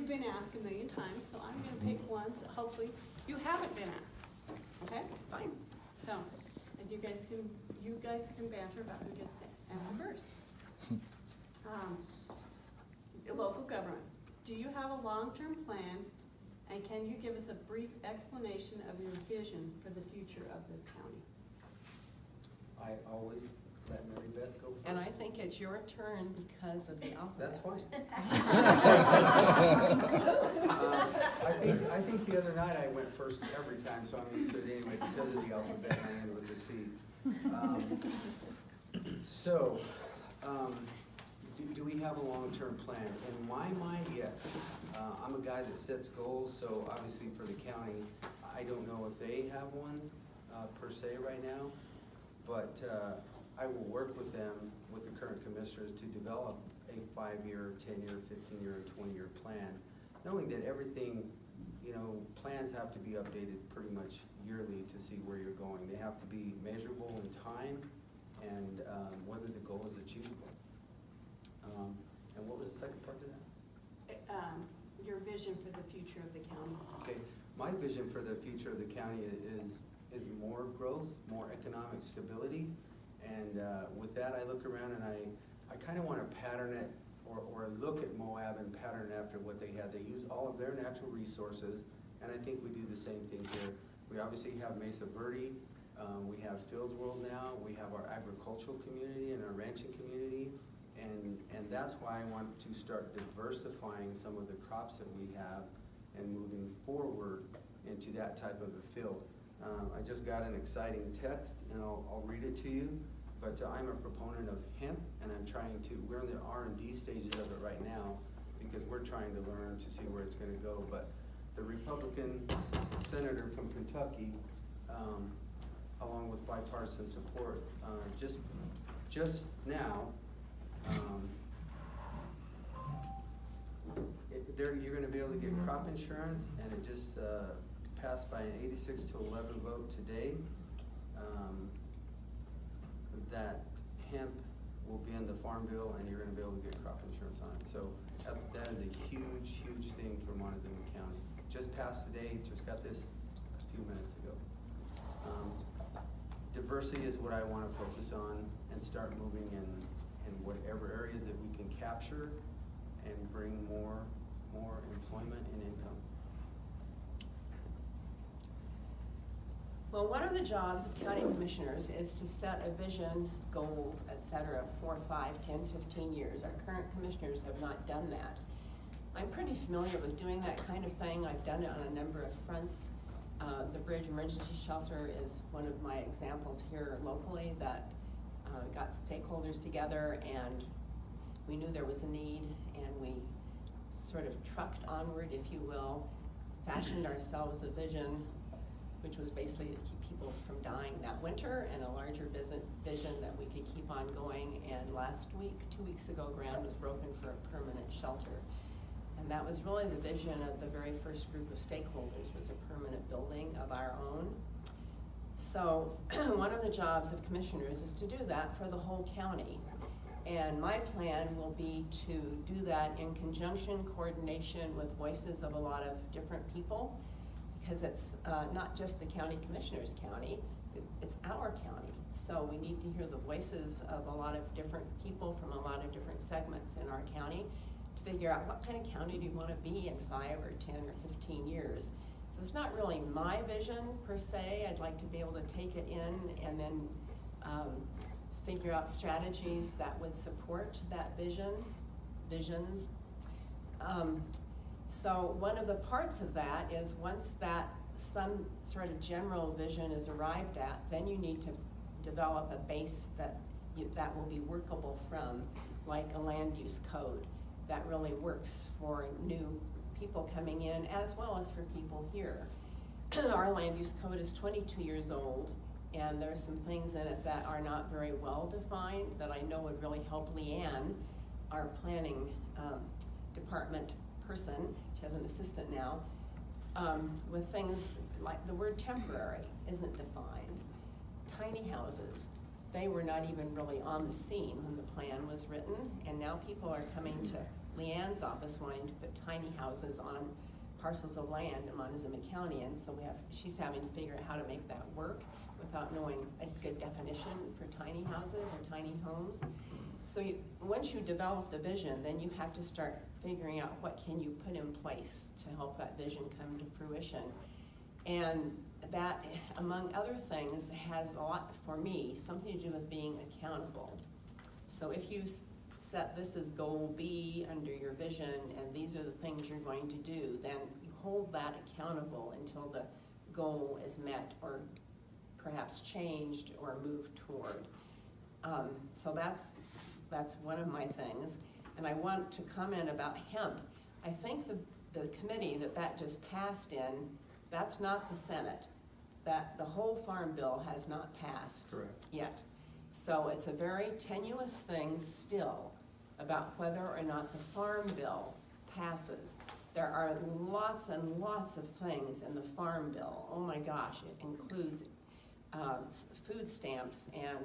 you've been asked a million times, so I'm gonna pick ones that hopefully you haven't been asked. Okay, fine. So, and you guys can banter about who gets to answer first. Local government. Do you have a long-term plan, and can you give us a brief explanation of your vision for the future of this county? I always let Mary Beth go first. And I think it's your turn because of the alphabet. That's fine. I think the other night I went first every time, so I'm used to it anyway because of the alphabet. I ended with the C. Do we have a long-term plan? In my mind, yes. I'm a guy that sets goals, so obviously for the county, I don't know if they have one per se right now, but I will work with them, with the current commissioners, to develop a 5-year, 10-year, 15-year, and 20-year plan, knowing that everything, plans have to be updated pretty much yearly to see where you're going. They have to be measurable in time and whether the goal is achievable. And what was the second part of that? Your vision for the future of the county. Okay, my vision for the future of the county is more growth, more economic stability, and with that I look around and I kind of want to pattern it or look at Moab and pattern after what they had. They use all of their natural resources, and I think we do the same thing here. We obviously have Mesa Verde, we have Fields World now, we have our agricultural community and our ranching community, and that's why I want to start diversifying some of the crops that we have and moving forward into that type of a field. I just got an exciting text, and I'll read it to you, but I'm a proponent of hemp, and we're in the R&D stages of it right now, because we're trying to learn to see where it's gonna go, but the Republican senator from Kentucky, along with bipartisan support, just now, you're going to be able to get crop insurance, and it just passed by an 86-11 vote today, that hemp will be in the farm bill, and you're going to be able to get crop insurance on it. So that is a huge, huge thing for Montezuma County. Just passed today, just got this a few minutes ago. Diversity is what I want to focus on and start moving in whatever areas that we can capture and bring more employment and income. Well, one of the jobs of county commissioners is to set a vision, goals, etc. for 5, 10, 15 years. Our current commissioners have not done that. I'm pretty familiar with doing that kind of thing. I've done it on a number of fronts. The Bridge Emergency Shelter is one of my examples here locally that got stakeholders together, and we knew there was a need, and we sort of trucked onward, if you will, fashioned ourselves a vision, which was basically to keep people from dying that winter, and a larger vision that we could keep on going. And last week, 2 weeks ago, ground was broken for a permanent shelter. And that was really the vision of the very first group of stakeholders, was a permanent building of our own. So one of the jobs of commissioners is to do that for the whole county. And my plan will be to do that in conjunction, coordination with voices of a lot of different people, because it's not just the county commissioner's county, it's our county. So we need to hear the voices of a lot of different people from a lot of different segments in our county to figure out what kind of county do you want to be in 5 or 10 or 15 years. So it's not really my vision per se. I'd like to be able to take it in and then figure out strategies that would support that visions. So one of the parts of that is once that some sort of general vision is arrived at, then you need to develop a base that will be workable from, like a land use code that really works for new people coming in as well as for people here. Our land use code is 22 years old, and there are some things in it that are not very well defined that I know would really help Leanne, our planning department person, she has an assistant now, with things like the word temporary isn't defined. Tiny houses, they were not even really on the scene when the plan was written, and now people are coming to Leanne's office wanting to put tiny houses on parcels of land in Montezuma County, and so she's having to figure out how to make that work without knowing a good definition for tiny houses or tiny homes. So once you develop the vision, then you have to start figuring out what can you put in place to help that vision come to fruition. And that, among other things, has a lot, for me, something to do with being accountable. So if you set this as goal B under your vision, and these are the things you're going to do, then you hold that accountable until the goal is met or perhaps changed or moved toward. So that's one of my things. And I want to comment about hemp. I think the committee that just passed in, that's not the Senate. That the whole farm bill has not passed yet. So it's a very tenuous thing still about whether or not the farm bill passes. There are lots and lots of things in the farm bill. Oh my gosh, it includes food stamps and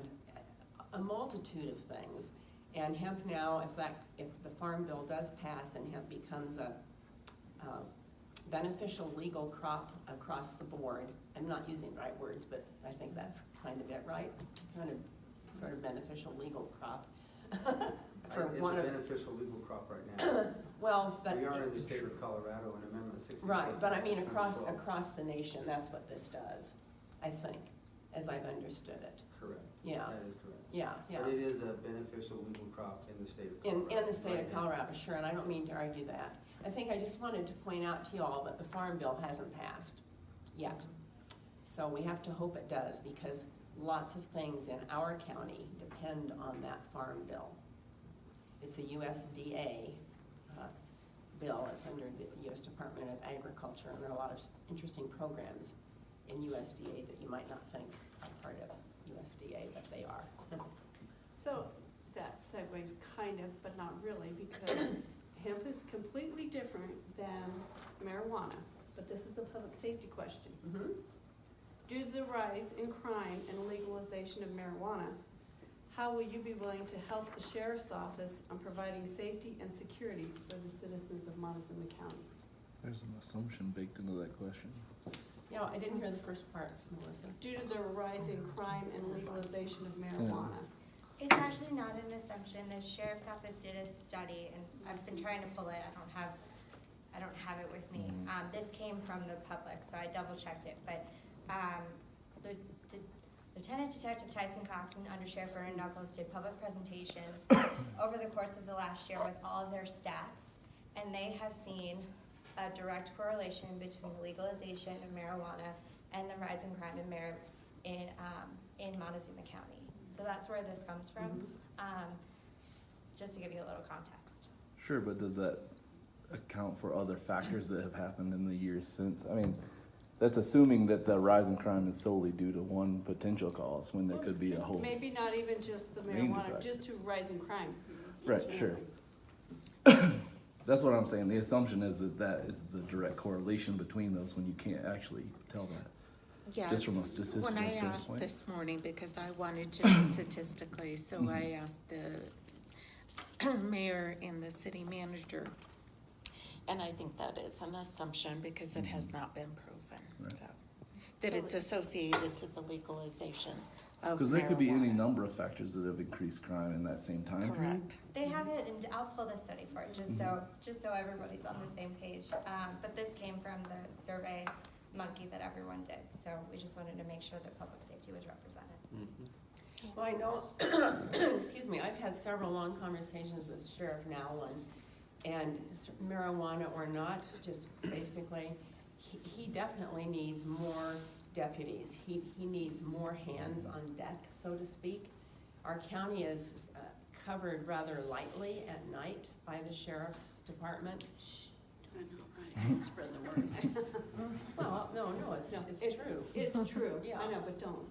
a multitude of things. And hemp now, if the farm bill does pass and hemp becomes a beneficial legal crop across the board, I'm not using the right words, but I think that's kind of it, right? Sort of beneficial legal crop. It's a beneficial legal crop right now. Well, but we are in the state of Colorado in Amendment 66. Right, but I mean across the nation, that's what this does, I think, as I've understood it. Correct. Yeah. That is correct. Yeah. But it is a beneficial legal crop in the state of Colorado. In the state of Colorado, sure, and I don't mean to argue that. I think I just wanted to point out to you all that the farm bill hasn't passed yet. So we have to hope it does, because lots of things in our county depend on that farm bill. It's a USDA bill. It's under the U.S. Department of Agriculture, and there are a lot of interesting programs in USDA that you might not think are part of USDA, but they are. So that segues kind of, but not really, because hemp is completely different than marijuana, but this is a public safety question. Mm-hmm. Due to the rise in crime and legalization of marijuana, how will you be willing to help the Sheriff's Office on providing safety and security for the citizens of Montezuma County? There's an assumption baked into that question. Yeah, I didn't hear the first part, Melissa. Due to the rise in crime and legalization of marijuana. It's actually not an assumption. The Sheriff's Office did a study, and I've been trying to pull it. I don't have it with me. This came from the public, so I double checked it. But Lieutenant Detective Tyson Cox and Under Sheriff Vernon Douglas did public presentations over the course of the last year with all of their stats, and they have seen a direct correlation between the legalization of marijuana and the rise in crime in Montezuma County. So that's where this comes from, just to give you a little context. Sure, but does that account for other factors that have happened in the years since? I mean, that's assuming that the rise in crime is solely due to one potential cause, when there could be a whole. Maybe not even just the range of marijuana, factors. just to rise in crime. Right, sure. That's what I'm saying. The assumption is that is the direct correlation between those, when you can't actually tell that. Yeah, Just from a statistical when I asked standpoint. this morning, because I wanted to know statistically, so I asked the mayor and the city manager. And I think that is an assumption, because it has not been proven. Right. So, that it's associated to the legalization of marijuana. Because there could be any number of factors that have increased crime in that same time period. Correct. They have it, and I'll pull the study for it, just so everybody's on the same page. But this came from the Survey Monkey that everyone did, so we just wanted to make sure that public safety was represented. Well, I know, excuse me, I've had several long conversations with Sheriff Nowlin, and marijuana or not, just basically, he definitely needs more deputies. He needs more hands on deck, so to speak. Our county is covered rather lightly at night by the Sheriff's Department. I know, right? Spread the word. Well, no, it's true. It's true. Yeah. I know, but don't.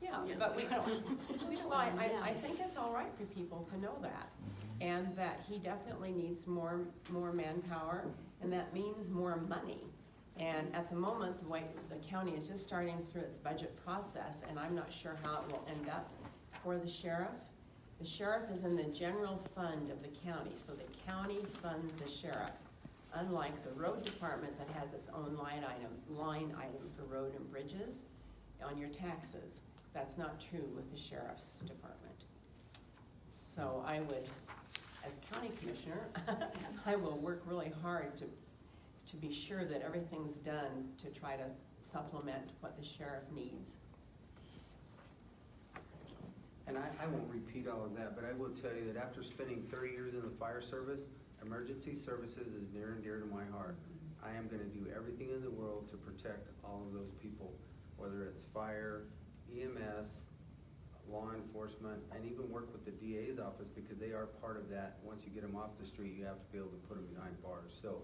Yeah, Yes. but we don't don't well, want I them. think it's all right for people to know that, and that he definitely needs more manpower, and that means more money. And at the moment, the way the county is just starting through its budget process, and I'm not sure how it will end up for the sheriff. The sheriff is in the general fund of the county, so the county funds the sheriff. Unlike the road department that has its own line item for road and bridges on your taxes. That's not true with the sheriff's department. So I would, as county commissioner, I will work really hard to be sure that everything's done to try to supplement what the sheriff needs. And I won't repeat all of that, but I will tell you that after spending 30 years in the fire service, emergency services is near and dear to my heart. I am gonna do everything in the world to protect all of those people, whether it's fire, EMS, law enforcement, and even work with the DA's office, because they are part of that. Once you get them off the street, you have to be able to put them behind bars. So,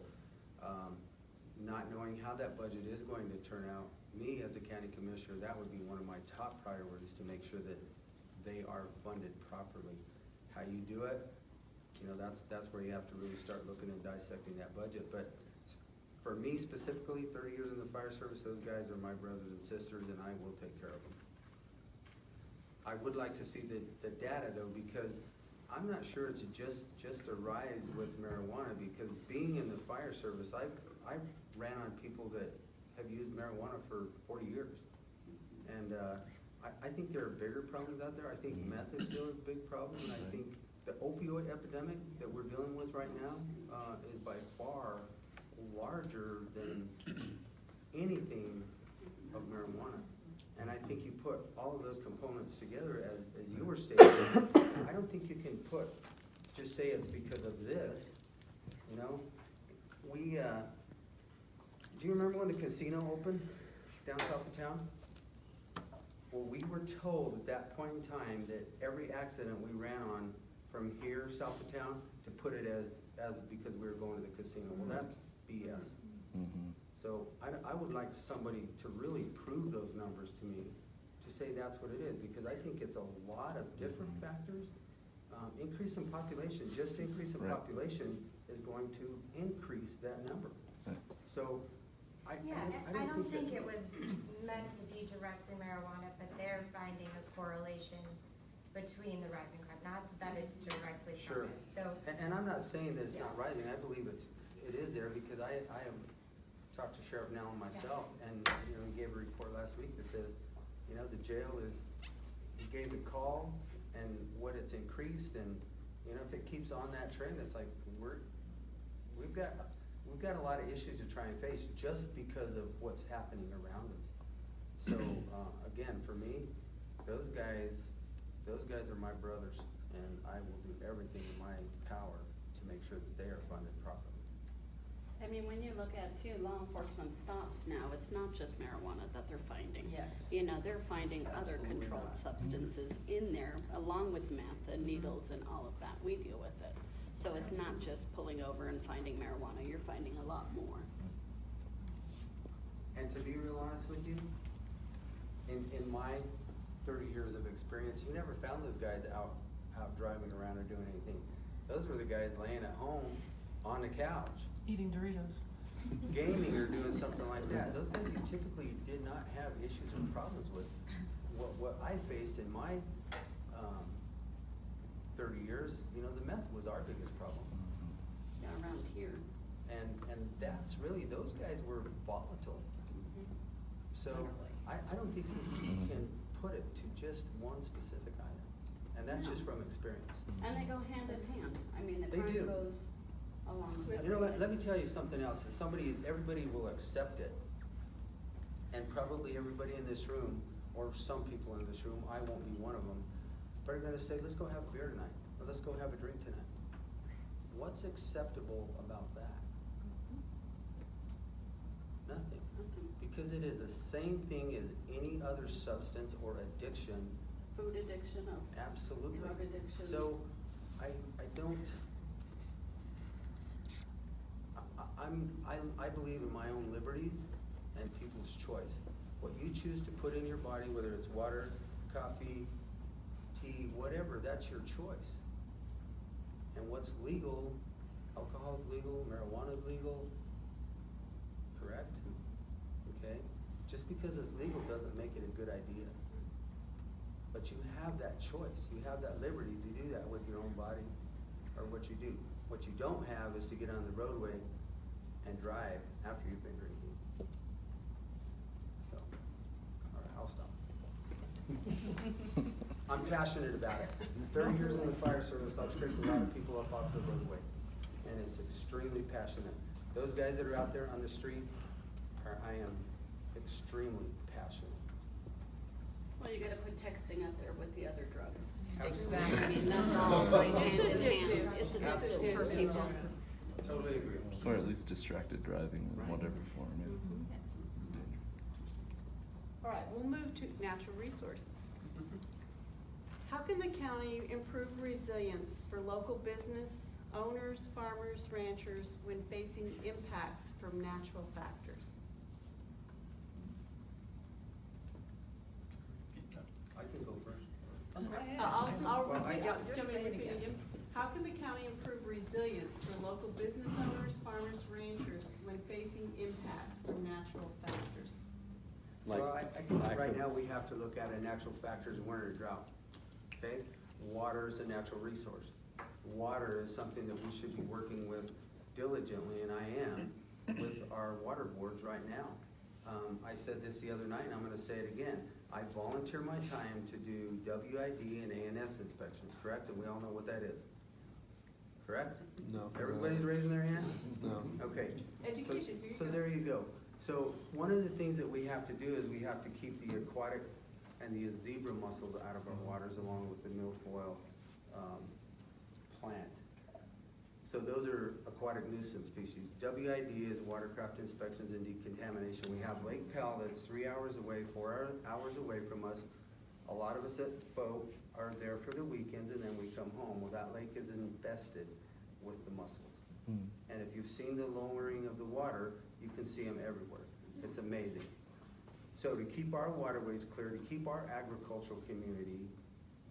not knowing how that budget is going to turn out, me as a county commissioner, that would be one of my top priorities, to make sure that they are funded properly. How you do it, you know, that's where you have to really start looking and dissecting that budget. But for me specifically, 30 years in the fire service, those guys are my brothers and sisters, and I will take care of them. I would like to see the data though, because I'm not sure it's just a rise with marijuana, because being in the fire service, I ran on people that have used marijuana for 40 years. And I think there are bigger problems out there. I think meth is still a big problem, and I think the opioid epidemic that we're dealing with right now is by far larger than anything of marijuana. And I think you put all of those components together, as you were stating, I don't think you can just say it's because of this, you know? Do you remember when the casino opened down south of town? Well, we were told at that point in time that every accident we ran on from here south of town, to put it as because we were going to the casino. Well, that's BS. Mm-hmm. So I would like somebody to really prove those numbers to me, to say that's what it is, because I think it's a lot of different factors. Increase in population, just increase in Right. population is going to increase that number. Right. So I don't think that- it was meant to be directly marijuana, but they're finding a correlation between the rise in crime, not that it's directly Sure. from it, so. And I'm not saying that it's not rising. I believe it is there, because I have talked to Sheriff Nell myself, and you know, he gave a report last week that says, you know, the jail he gave the calls and what it's increased, and you know, if it keeps on that trend, it's like we've got a lot of issues to try and face just because of what's happening around us. So again, for me, those guys are my brothers, and I will do everything in my power to make sure that they are funded properly. I mean, when you look at too, law enforcement stops now, it's not just marijuana that they're finding. Yes. You know, they're finding other Absolutely controlled not. substances in there, along with meth and needles and all of that. We deal with it. So it's not just pulling over and finding marijuana, you're finding a lot more. And to be real honest with you, in my 30 years of experience, you never found those guys out driving around or doing anything. Those were the guys laying at home on the couch, Eating Doritos. gaming or doing something like that. Those guys you typically did not have issues or problems with. What I faced in my 30 years, you know, the meth was our biggest problem. Yeah, around here. And that's really, those guys were volatile. So I don't think you can put it to just one specific item. And that's just from experience. And they go hand in hand. I mean, the They crime do. goes along with You know, everything. let me tell you something else. Everybody will accept it. And probably everybody in this room, or some people in this room, I won't be one of them, but are gonna say, let's go have a beer tonight, or let's go have a drink tonight. What's acceptable about that? Nothing. Because it is the same thing as any other substance or addiction. Food addiction, Absolutely. drug addiction. So, I believe in my own liberties and people's choice. What you choose to put in your body, whether it's water, coffee, tea, whatever, that's your choice. And what's legal, alcohol's legal, marijuana's legal, correct? Okay? Just because it's legal doesn't make it a good idea. But you have that choice, you have that liberty to do that with your own body, or what you do. What you don't have is to get on the roadway and drive after you've been drinking. So, all right, I'll stop. I'm passionate about it. 30 years in the fire service, I've scraped a lot of people up off the roadway, and it's extremely passionate. Those guys that are out there on the street, I am extremely passionate. Well, you gotta put texting up there with the other drugs. Exactly. I mean, that's all right It's hand in addictive. hand. It's It's addictive for addictive. people. Totally agree. Or at least distracted driving in Right. whatever form. Yeah. All right, we'll move to natural resources. How can the county improve resilience for local business owners, farmers, ranchers when facing impacts from natural factors? I can go first. I'll Well, repeat, yeah, do just you want me to say it repeat it again. again? How can the county improve resilience for local business owners, farmers, ranchers when facing impacts from natural factors? Well, I think right now we have to look at a natural factors, we're in a drought, okay? Water is a natural resource. Water is something that we should be working with diligently, and I am, with our water boards right now. I said this the other night, and I'm gonna say it again. I volunteer my time to do WID and ANS inspections, correct? And we all know what that is, correct? No. Everybody's raising their hand? No. Okay. Education, here you So go. there you go. So one of the things that we have to do is we have to keep the aquatic and the zebra mussels out of our waters along with the milfoil plant. So those are aquatic nuisance species. WID is watercraft inspections and decontamination. We have Lake Powell that's 3 hours away, 4 hours away from us. A lot of us at boat are there for the weekends and then we come home. Well, that lake is infested with the mussels. And if you've seen the lowering of the water, you can see them everywhere. It's amazing. So to keep our waterways clear, to keep our agricultural community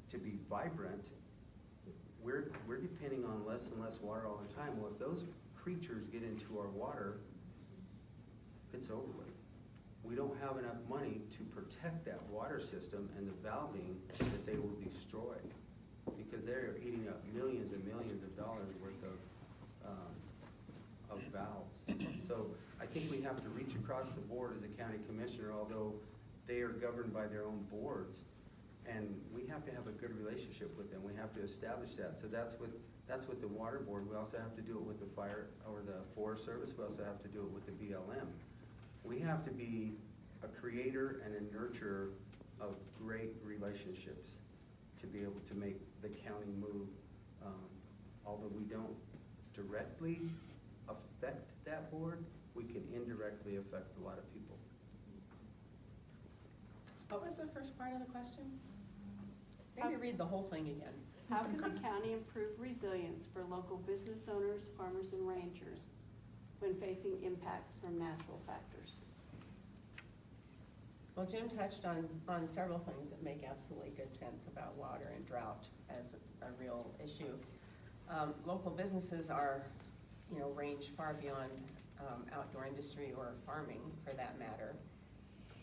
to be vibrant, we're depending on less and less water all the time. Well, if those creatures get into our water, it's over with. We don't have enough money to protect that water system and the valving that they will destroy, because they're eating up millions and millions of dollars worth of valves. So I think we have to reach across the board as a county commissioner, although they are governed by their own boards. And we have to have a good relationship with them. We have to establish that. So that's with the water board. We also have to do it with the fire or the forest service. We also have to do it with the BLM. We have to be a creator and a nurturer of great relationships to be able to make the county move. Although we don't directly affect that board, we can indirectly affect a lot of people. What was the first part of the question? Maybe read the whole thing again. How can the county improve resilience for local business owners, farmers, and ranchers when facing impacts from natural factors? Well, Jim touched on several things that make absolutely good sense about water and drought as a real issue. Local businesses are, range far beyond outdoor industry or farming for that matter.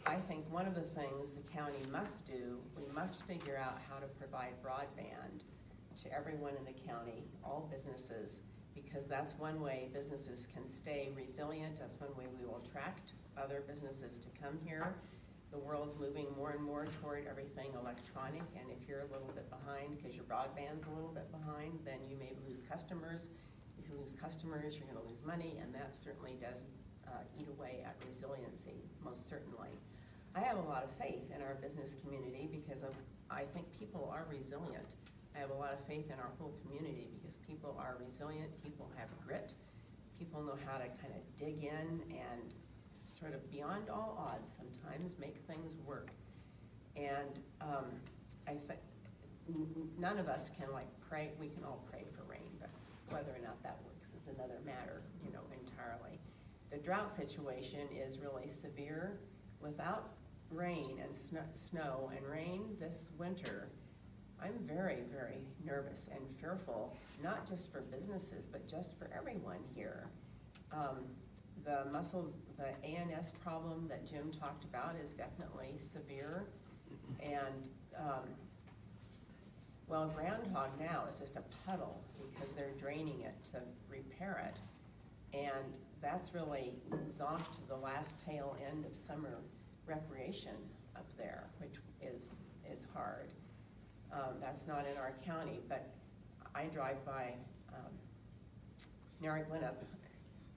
I think one of the things the county must do, we must figure out how to provide broadband to everyone in the county, all businesses, because that's one way businesses can stay resilient. That's one way we will attract other businesses to come here. The world's moving more and more toward everything electronic, and if you're a little bit behind because your broadband's a little bit behind, then you may lose customers. If you lose customers, you're gonna lose money, and that certainly does eat away at resiliency, most certainly. I have a lot of faith in our business community because I think people are resilient. I have a lot of faith in our whole community because people are resilient, people have grit, people know how to kind of dig in and sort of beyond all odds sometimes make things work. And I think none of us can pray, we can all pray for rain, but whether or not that works is another matter, entirely. The drought situation is really severe. Without rain and snow and rain this winter, I'm very, very nervous and fearful, not just for businesses, but just for everyone here. The ANS problem that Jim talked about is definitely severe. And, well, Groundhog now is just a puddle because they're draining it to repair it. And that's really zonked the last tail end of summer recreation up there, which is hard. That's not in our county, but I drive by Narragansett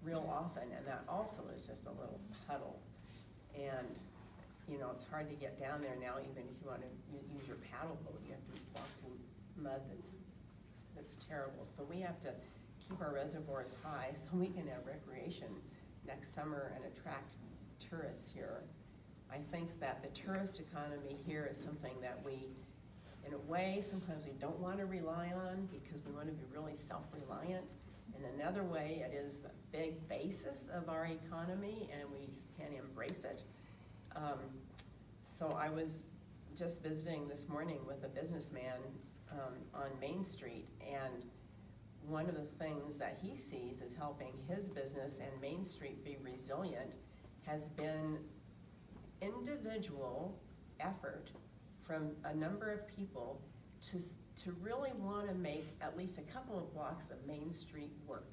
real often, and that also is just a little puddle. And, you know, it's hard to get down there now, even if you want to use your paddle boat. You have to walk through mud that's terrible. So we have to keep our reservoirs high so we can have recreation next summer and attract tourists here. I think that the tourist economy here is something that we, in a way, sometimes we don't want to rely on because we want to be really self-reliant. In another way, it is the big basis of our economy and we can embrace it. So I was just visiting this morning with a businessman on Main Street, and one of the things that he sees as helping his business and Main Street be resilient has been individual effort from a number of people to really want to make at least a couple of blocks of Main Street work.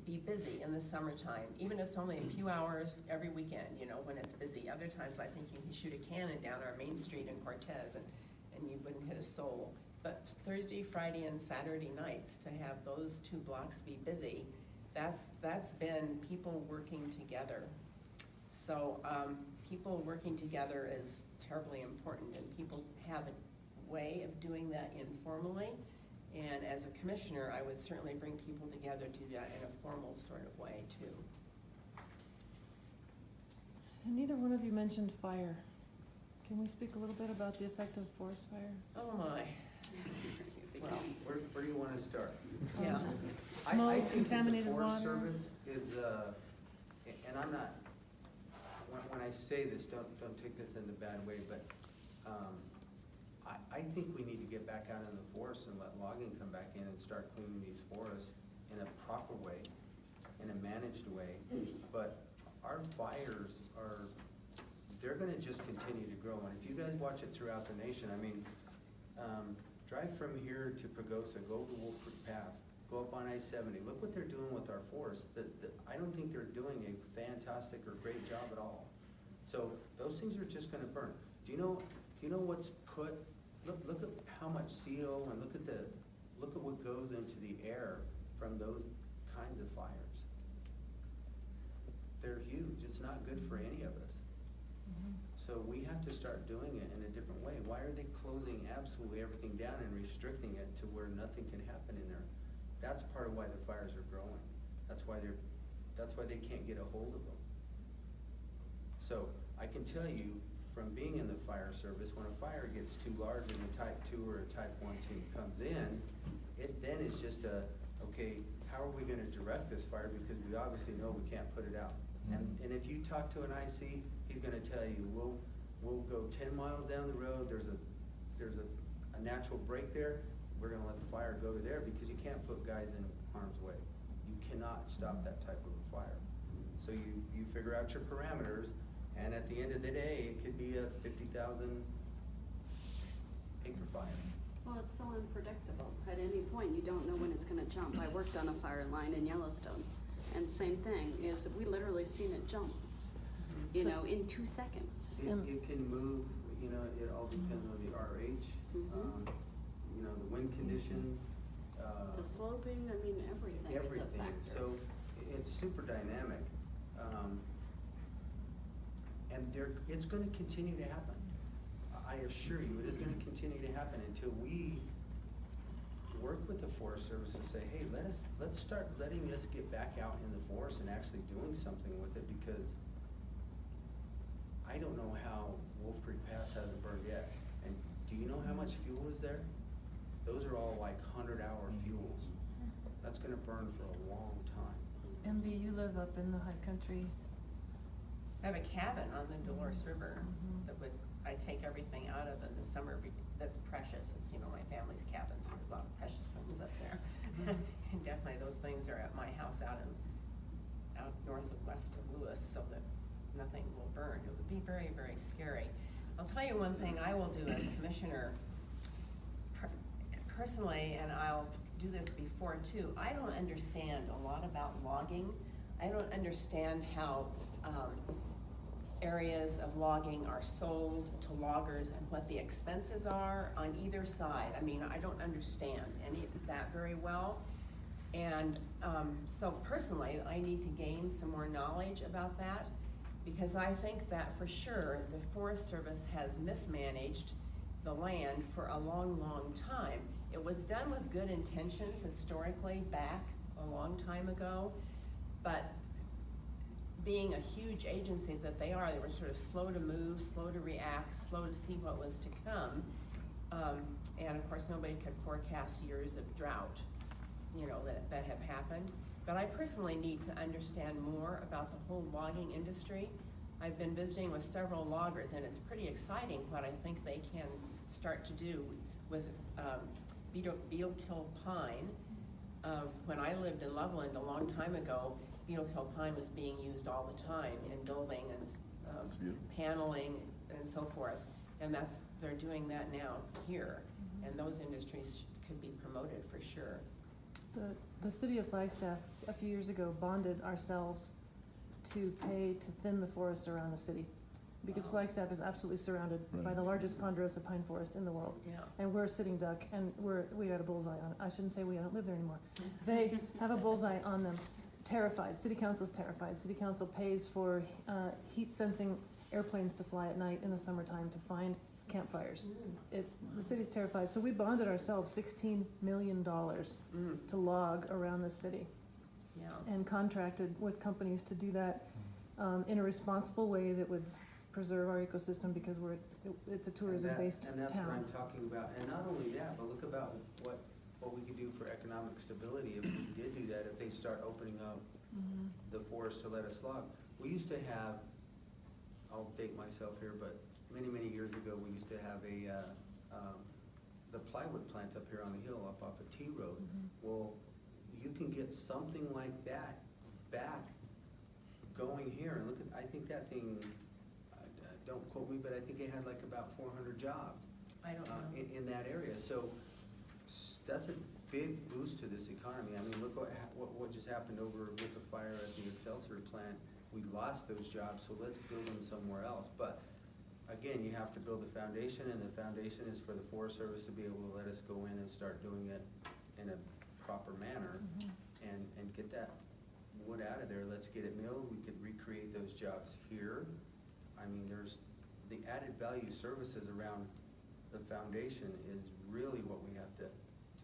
Be busy in the summertime, even if it's only a few hours every weekend, you know, when it's busy. Other times I think you can shoot a cannon down our Main Street in Cortez and you wouldn't hit a soul. But Thursday, Friday, and Saturday nights, to have those 2 blocks be busy, that's been people working together. So people working together is terribly important, and people have a way of doing that informally. And as a commissioner, I would certainly bring people together to do that in a formal sort of way too. And neither one of you mentioned fire. Can we speak a little bit about the effect of forest fire? Oh my. Well, Where do you want to start? yeah. I Smoke, think that contaminated the Forest water. Service is, and I'm not, when I say this, don't take this in the bad way, but I think we need to get back out in the forest and let logging come back in and start cleaning these forests in a proper way, in a managed way. But our fires they're gonna just continue to grow. And if you guys watch it throughout the nation, I mean, drive from here to Pagosa, go to Wolf Creek Pass, go up on I-70. Look what they're doing with our forests. I don't think they're doing a fantastic or great job at all. So those things are just gonna burn. Do you know what's put? Look at how much CO and look at what goes into the air from those kinds of fires. They're huge. It's not good for any of us. So we have to start doing it in a different way. Why are they closing absolutely everything down and restricting it to where nothing can happen in there? That's part of why the fires are growing. That's why they can't get a hold of them. So I can tell you from being in the fire service, when a fire gets too large and a type 2 or a type 1 team comes in, it then is just okay, how are we gonna direct this fire? Because we obviously know we can't put it out. And if you talk to an IC, he's gonna tell you, we'll go 10 miles down the road, there's a natural break there, we're gonna let the fire go to there because you can't put guys in harm's way. You cannot stop that type of a fire. So you figure out your parameters, and at the end of the day, it could be a 50,000 acre fire. Well, it's so unpredictable. At any point, you don't know when it's gonna jump. I worked on a fire line in Yellowstone, and same thing, is we literally seen it jump, you know, in 2 seconds. It can move, you know, it all depends on the RH, you know, the wind conditions. The sloping, I mean, everything is a factor. So it's super dynamic. And it's gonna continue to happen. I assure you, it is gonna continue to happen until we work with the Forest Service to say, hey, let's start letting this get back out in the forest and actually doing something with it, because I don't know how Wolf Creek Pass hasn't burned yet. And do you know how much fuel is there? Those are all like 100-hour fuels. That's gonna burn for a long time. MB, you live up in the high country. I have a cabin on the Dolores River that I take everything out of in the summer. That's precious. It's, you know, my family's cabin, so there's a lot of precious things up there. And definitely those things are at my house out north and west of Lewis, so that nothing will burn. It would be very, very scary. I'll tell you one thing I will do as commissioner, personally, and I'll do this before too, I don't understand a lot about logging. I don't understand how areas of logging are sold to loggers and what the expenses are on either side. I mean, I don't understand any of that very well. And so personally, I need to gain some more knowledge about that, because I think that for sure the Forest Service has mismanaged the land for a long, long time. It was done with good intentions historically back a long time ago, but being a huge agency that they were sort of slow to move, slow to react, slow to see what was to come. And of course, nobody could forecast years of drought, you know, that have happened. But I personally need to understand more about the whole logging industry. I've been visiting with several loggers, and it's pretty exciting what I think they can start to do with beetle kill pine. When I lived in Loveland a long time ago, beetle kill pine was being used all the time in building and paneling and so forth. And they're doing that now here, and those industries could be promoted for sure. The city of Flagstaff a few years ago bonded ourselves to pay to thin the forest around the city, because Wow. Flagstaff is absolutely surrounded by the largest ponderosa pine forest in the world. Yeah. And we're a sitting duck, and we got a bullseye on it. I shouldn't say we don't live there anymore. They have a bullseye on them. Terrified. City council's terrified. City council pays for heat sensing airplanes to fly at night in the summertime to find campfires. The city's terrified. So we bonded ourselves $16 million to log around the city. Yeah. And contracted with companies to do that in a responsible way that would preserve our ecosystem, because it's a tourism-based town. And that's what I'm talking about. And not only that, but look about what we could do for economic stability if we did do that, if they start opening up the forest to let us log. We used to have, I'll date myself here, but many, many years ago, we used to have the plywood plant up here on the hill up off of T Road. Well, you can get something like that back going here. And look at, I think that thing, don't quote me, but I think it had like about 400 jobs. I don't know. In that area. So that's a big boost to this economy. I mean, look what just happened over with the fire at the Excelsior plant. We lost those jobs, so let's build them somewhere else. But again, you have to build the foundation, and the foundation is for the Forest Service to be able to let us go in and start doing it in a proper manner and get that wood out of there. Let's get it milled. We could recreate those jobs here. I mean, there's the added value services around the foundation is really what we have to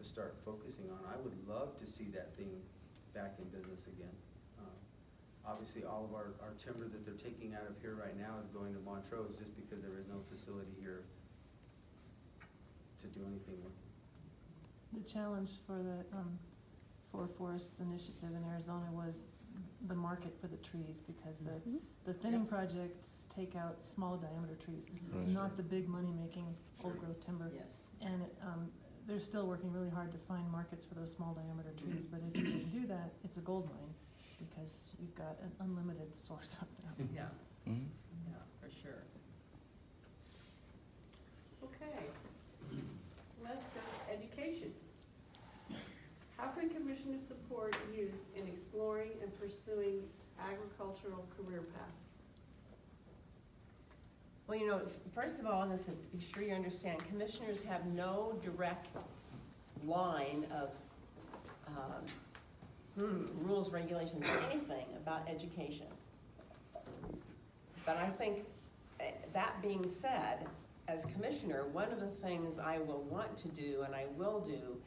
start focusing on. I would love to see that thing back in business again. Obviously, all of our timber that they're taking out of here right now is going to Montrose just because there is no facility here to do anything with. The challenge for the For Forests initiative in Arizona was the market for the trees, because the thinning projects take out small diameter trees, not the big money-making old growth timber. Yes. And they're still working really hard to find markets for those small diameter trees, but if you can do that, it's a gold mine, because you've got an unlimited source up there. Yeah. Yeah, for sure. Okay, let's go to education. How can commissioners support youth in exploring and pursuing agricultural career paths? Well, you know, first of all, just to be sure you understand, commissioners have no direct line of rules, regulations, or anything about education. But I think, that being said, as commissioner, one of the things I will want to do, and I will do,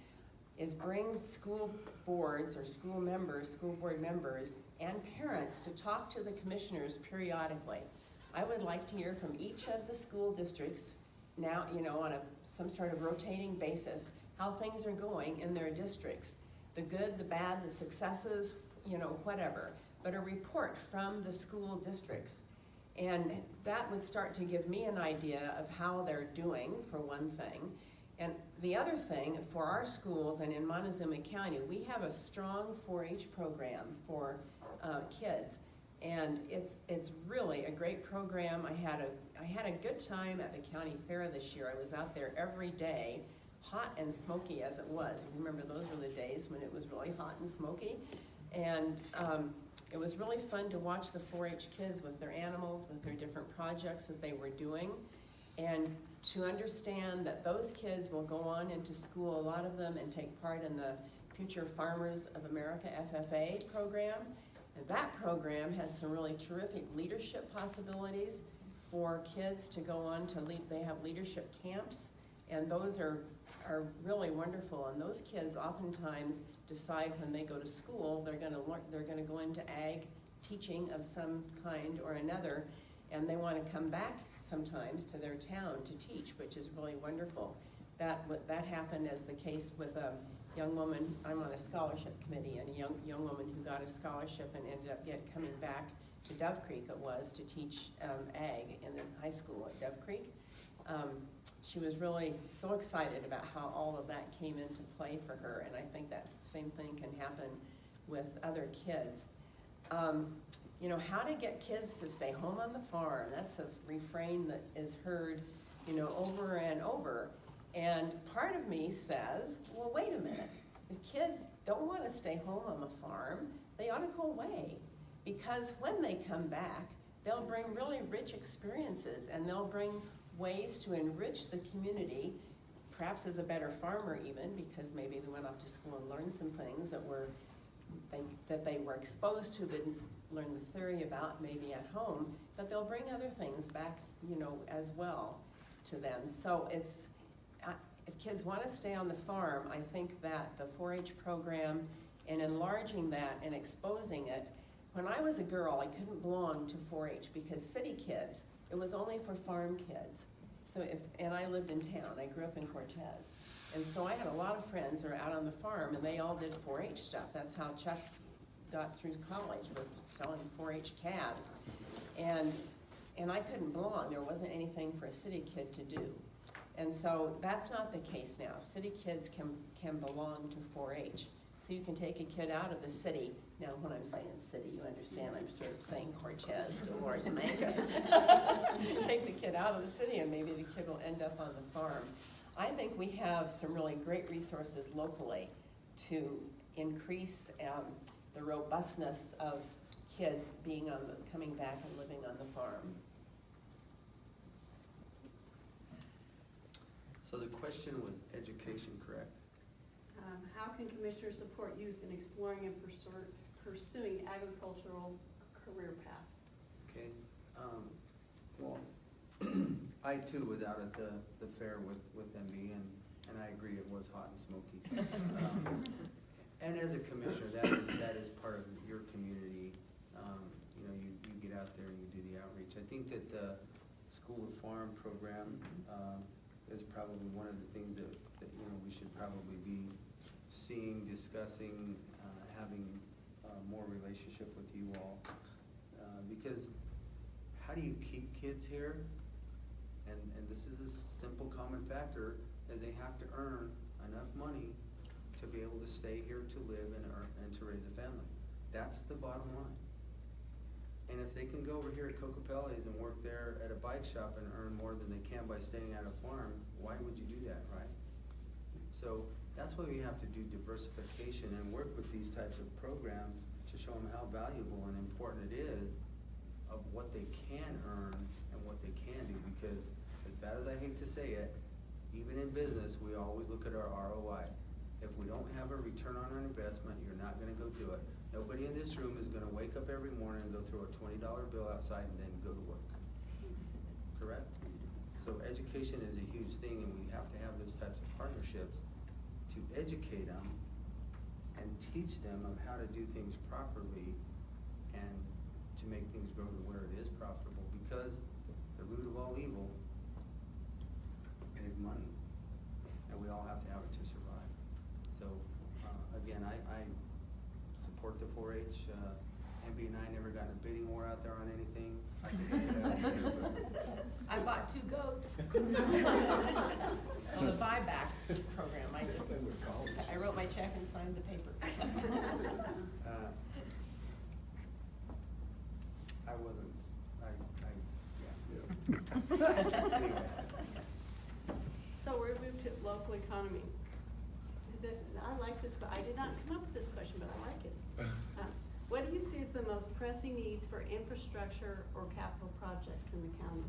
is bring school boards or school board members, and parents to talk to the commissioners periodically. I would like to hear from each of the school districts now, you know, on some sort of rotating basis, how things are going in their districts. The good, the bad, the successes, you know, whatever. But a report from the school districts. And that would start to give me an idea of how they're doing, for one thing. And the other thing, for our schools and in Montezuma County, we have a strong 4-H program for kids. And it's really a great program. I had a good time at the county fair this year. I was out there every day, hot and smoky as it was. You remember those were the days when it was really hot and smoky. And it was really fun to watch the 4-H kids with their animals, with their different projects that they were doing. And to understand that those kids will go on into school, a lot of them, and take part in the Future Farmers of America FFA program. And that program has some really terrific leadership possibilities for kids to go on to lead. They have leadership camps, and those are really wonderful. And those kids oftentimes decide when they go to school they're going to go into ag teaching of some kind or another, and they want to come back sometimes to their town to teach, which is really wonderful. That happened as the case with a young woman. I'm on a scholarship committee, and a young woman who got a scholarship and ended up coming back to Dove Creek. It was to teach ag in the high school at Dove Creek. She was really so excited about how all of that came into play for her, and I think that same thing can happen with other kids. You know, how to get kids to stay home on the farm. That's a refrain that is heard, you know, over and over. And part of me says, well, wait a minute. If kids don't want to stay home on the farm, they ought to go away. Because when they come back, they'll bring really rich experiences, and they'll bring ways to enrich the community, perhaps as a better farmer even, because maybe they went off to school and learned some things that they were exposed to, but learn the theory about maybe at home, but they'll bring other things back, you know, as well to them. So it's, if kids want to stay on the farm, I think that the 4-H program and enlarging that and exposing it. When I was a girl, I couldn't belong to 4-H because city kids, it was only for farm kids. So and I lived in town, I grew up in Cortez. And so I had a lot of friends that are out on the farm, and they all did 4-H stuff. That's how Chuck got through college, with selling 4-H calves. And I couldn't belong. There wasn't anything for a city kid to do. And so that's not the case now. City kids can belong to 4-H. So you can take a kid out of the city. Now, when I'm saying city, you understand I'm sort of saying Cortez, Dolores, Mancos. Take the kid out of the city, and maybe the kid will end up on the farm. I think we have some really great resources locally to increase the robustness of kids coming back and living on the farm. So the question was education, correct? How can commissioners support youth in exploring and pursuing agricultural career paths? Okay. Well, I too was out at the fair with MB, and I agree it was hot and smoky. And as a commissioner, that is part of your community. You know, you get out there and you do the outreach. I think that the School of Farm program is probably one of the things that you know we should probably be seeing, discussing, having more relationship with you all, because how do you keep kids here? And this is a simple common factor, as they have to earn enough money to be able to stay here to live and to raise a family. That's the bottom line. And if they can go over here at Cocopelli's and work there at a bike shop and earn more than they can by staying at a farm, why would you do that, right? So that's why we have to do diversification and work with these types of programs to show them how valuable and important it is of what they can earn and what they can do. Because as bad as I hate to say it, even in business, we always look at our ROI. If we don't have a return on our investment, you're not gonna go do it. Nobody in this room is gonna wake up every morning and go throw a $20 bill outside and then go to work. Correct? So education is a huge thing, and we have to have those types of partnerships to educate them and teach them of how to do things properly and to make things grow to where it is profitable, because the root of all evil is money, and we all have to have it to survive. So again, I support the 4-H. MB and I never got in a bidding war out there on anything. I bought 2 goats. On the buyback program, I wrote my check and signed the paper. So we moved to local economy. I like this, but I did not come up with this question, but I like it. What do you see as the most pressing needs for infrastructure or capital projects in the county?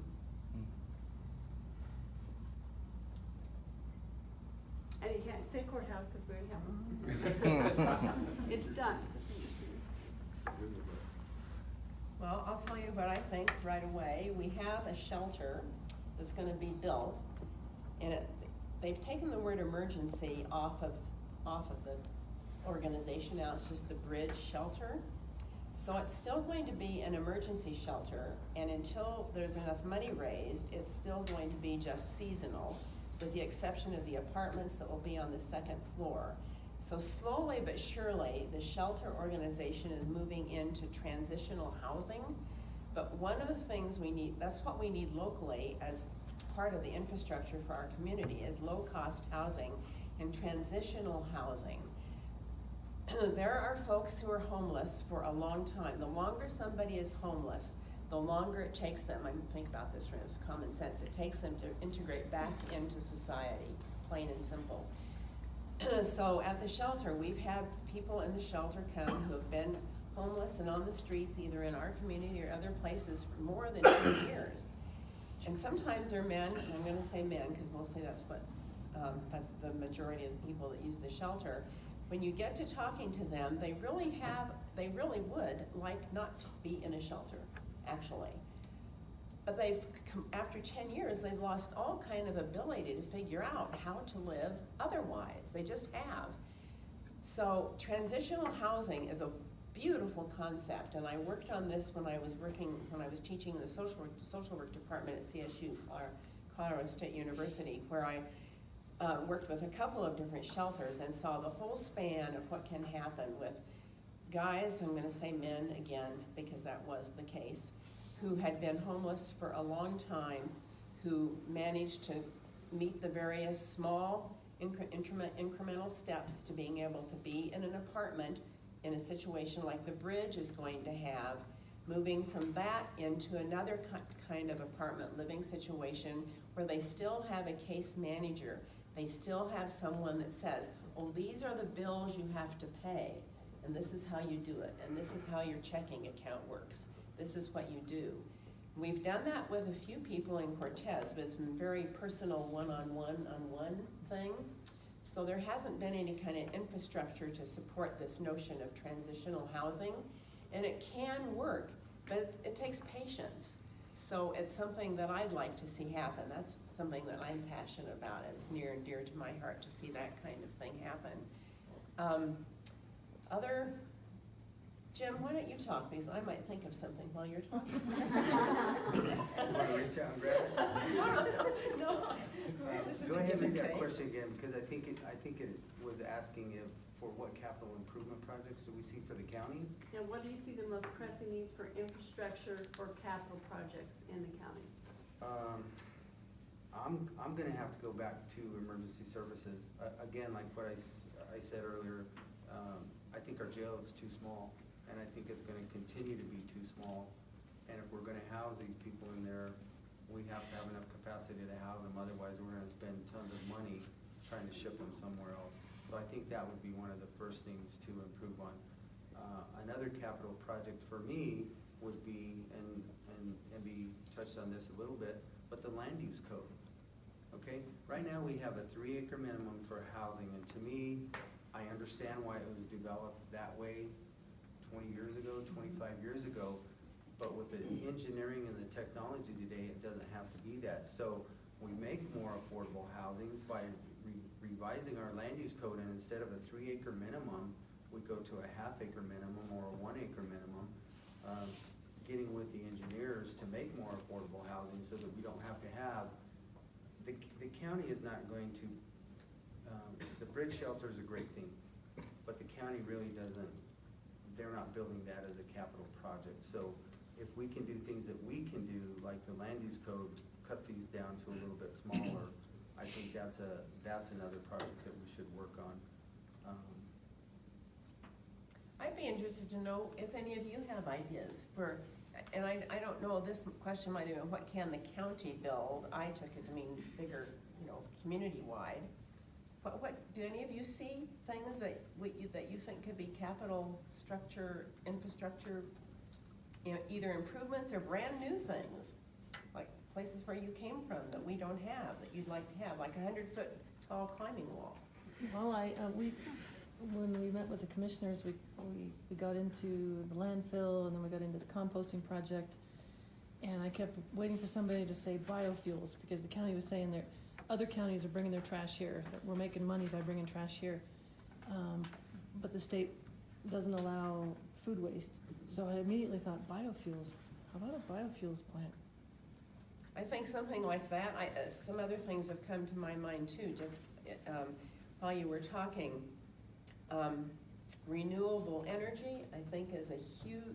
And you can't say courthouse because we already have one. It's done. Well, I'll tell you what I think right away. We have a shelter that's gonna be built, and they've taken the word emergency off of the organization. Now it's just the bridge shelter. So it's still going to be an emergency shelter, and until there's enough money raised, it's still going to be just seasonal, with the exception of the apartments that will be on the second floor. So slowly but surely, the shelter organization is moving into transitional housing. But one of the things we need, that's what we need locally as part of the infrastructure for our community, is low-cost housing and transitional housing. There are folks who are homeless for a long time. The longer somebody is homeless, the longer it takes them, I think about this from this common sense, it takes them to integrate back into society, plain and simple. So at the shelter, we've had people in the shelter come who have been homeless and on the streets, either in our community or other places, for more than 2 years. And sometimes they're men, and I'm gonna say men, because mostly that's the majority of the people that use the shelter. When you get to talking to them, they really would like not to be in a shelter, actually. But after 10 years, they've lost all kind of ability to figure out how to live otherwise. They just have. So transitional housing is a beautiful concept, and I worked on this when I was teaching in the social work department at CSU, Colorado State University, where I worked with a couple of different shelters and saw the whole span of what can happen with guys, I'm gonna say men again, because that was the case, who had been homeless for a long time, who managed to meet the various small incremental steps to being able to be in an apartment in a situation like the bridge is going to have, moving from that into another kind of apartment living situation where they still have a case manager. They still have someone that says, oh, these are the bills you have to pay, and this is how you do it, and this is how your checking account works. This is what you do. We've done that with a few people in Cortez, but it's been very personal one-on-one thing. So there hasn't been any kind of infrastructure to support this notion of transitional housing, and it can work, but it takes patience. So it's something that I'd like to see happen. That's something that I'm passionate about. It's near and dear to my heart to see that kind of thing happen. Jim, why don't you talk, because I might think of something while you're talking. You wanna reach out and grab it? No. This is Go a ahead give and read and that take. question again, because I think it was asking if, for what capital improvement projects do we see for the county? And what do you see the most pressing needs for infrastructure or capital projects in the county? I'm gonna have to go back to emergency services. Again, like what I said earlier, I think our jail is too small, and I think it's gonna continue to be too small. And if we're gonna house these people in there, we have to have enough capacity to house them, otherwise we're gonna spend tons of money trying to ship them somewhere else. So I think that would be one of the first things to improve on. Another capital project for me would be, and Emby touched on this a little bit, but the land use code. Okay, right now we have a 3-acre minimum for housing, and to me, I understand why it was developed that way 20 years ago, 25 years ago, but with the engineering and the technology today, it doesn't have to be that. So we make more affordable housing by revising our land use code, and instead of a 3-acre minimum, we go to a 1/2-acre minimum or a 1-acre minimum, getting with the engineers to make more affordable housing so that we don't have to have, the county is not going to, the bridge shelter is a great thing, but the county really doesn't, they're not building that as a capital project. So if we can do things that we can do, like the land use code, cut these down to a little bit smaller, I think that's another project that we should work on. I'd be interested to know if any of you have ideas for, and I don't know, this question might have been, what can the county build? I took it to mean bigger, community-wide. What, do any of you see things that you think could be capital structure, infrastructure, either improvements or brand new things? Like places where you came from that we don't have, that you'd like to have, like 100-foot tall climbing wall? Well, when we met with the commissioners, we got into the landfill, and then we got into the composting project, and I kept waiting for somebody to say biofuels, because the county was saying that other counties are bringing their trash here, that we're making money by bringing trash here, but the state doesn't allow food waste. So I immediately thought, biofuels, how about a biofuels plant? I think something like that. Some other things have come to my mind too, just while you were talking. Renewable energy, I think,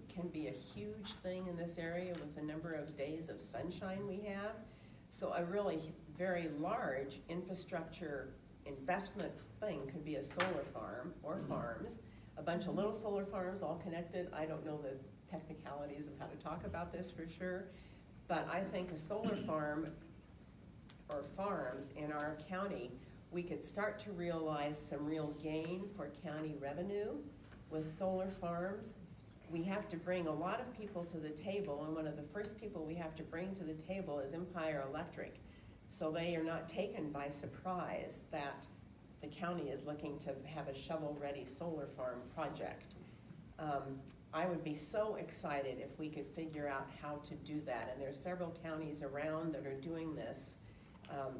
can be a huge thing in this area with the number of days of sunshine we have. So a really very large infrastructure investment thing could be a solar farm or farms, a bunch of little solar farms all connected. I don't know the technicalities of how to talk about this for sure, but I think a solar farm or farms in our county, we could start to realize some real gain for county revenue with solar farms. We have to bring a lot of people to the table, and one of the first people we have to bring to the table is Empire Electric. So they are not taken by surprise that the county is looking to have a shovel-ready solar farm project. I would be so excited if we could figure out how to do that, and there are several counties around that are doing this.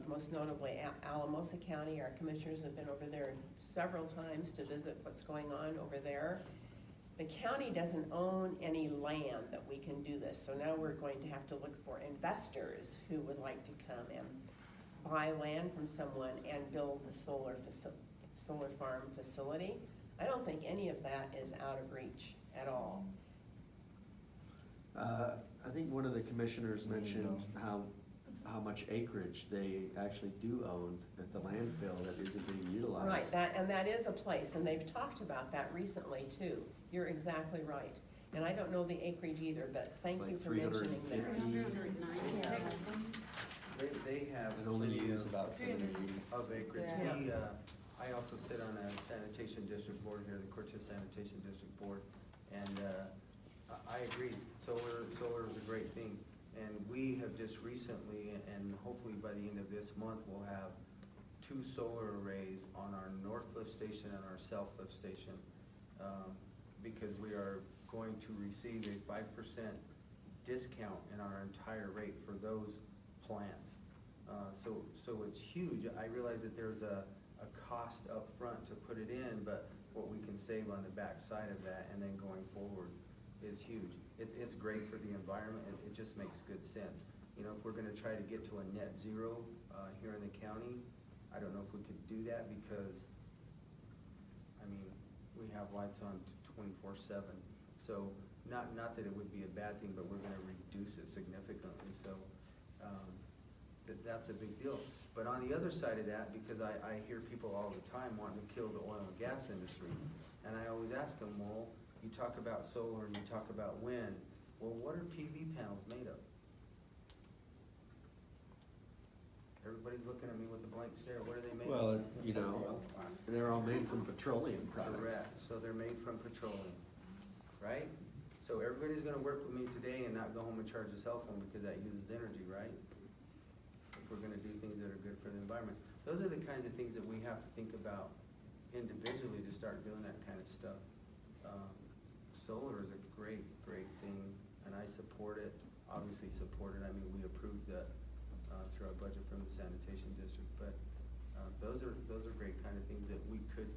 Most notably Alamosa County. Our commissioners have been over there several times to visit what's going on over there. The county doesn't own any land that we can do this, so now we're going to have to look for investors who would like to come and buy land from someone and build the solar farm facility. I don't think any of that is out of reach at all. I think one of the commissioners mentioned how much acreage they actually do own at the landfill that isn't being utilized. Right, that is a place, and they've talked about that recently too. You're exactly right. And I don't know the acreage either, but thank you for mentioning that. 396. They have And only plenty use of about 70 of acreage. Yeah. I also sit on a sanitation district board here, the Cortez Sanitation District Board, and I agree, solar is a great thing. And we have just recently, and hopefully by the end of this month, we'll have 2 solar arrays on our north lift station and our south lift station, because we are going to receive a 5% discount in our entire rate for those plants. So it's huge. I realize that there's a cost up front to put it in, but what we can save on the back side of that and then going forward is huge. It's great for the environment, and it just makes good sense. If we're gonna try to get to a net zero here in the county, I don't know if we could do that because, we have lights on 24/7. So not that it would be a bad thing, but we're gonna reduce it significantly. So that's a big deal. But on the other side of that, because I hear people all the time wanting to kill the oil and gas industry, and I always ask them, well, you talk about solar and you talk about wind, well, what are PV panels made of? Everybody's looking at me with a blank stare. What are they made Well, of? they're all made from petroleum products. Correct, so they're made from petroleum, right? So everybody's gonna work with me today and not go home and charge a cell phone because that uses energy, right? If we're gonna do things that are good for the environment. Those are the kinds of things that we have to think about individually to start doing that kind of stuff. Solar is a great, great thing, and I support it, obviously support it. We approved that through our budget from the sanitation district, but those are great kind of things that we could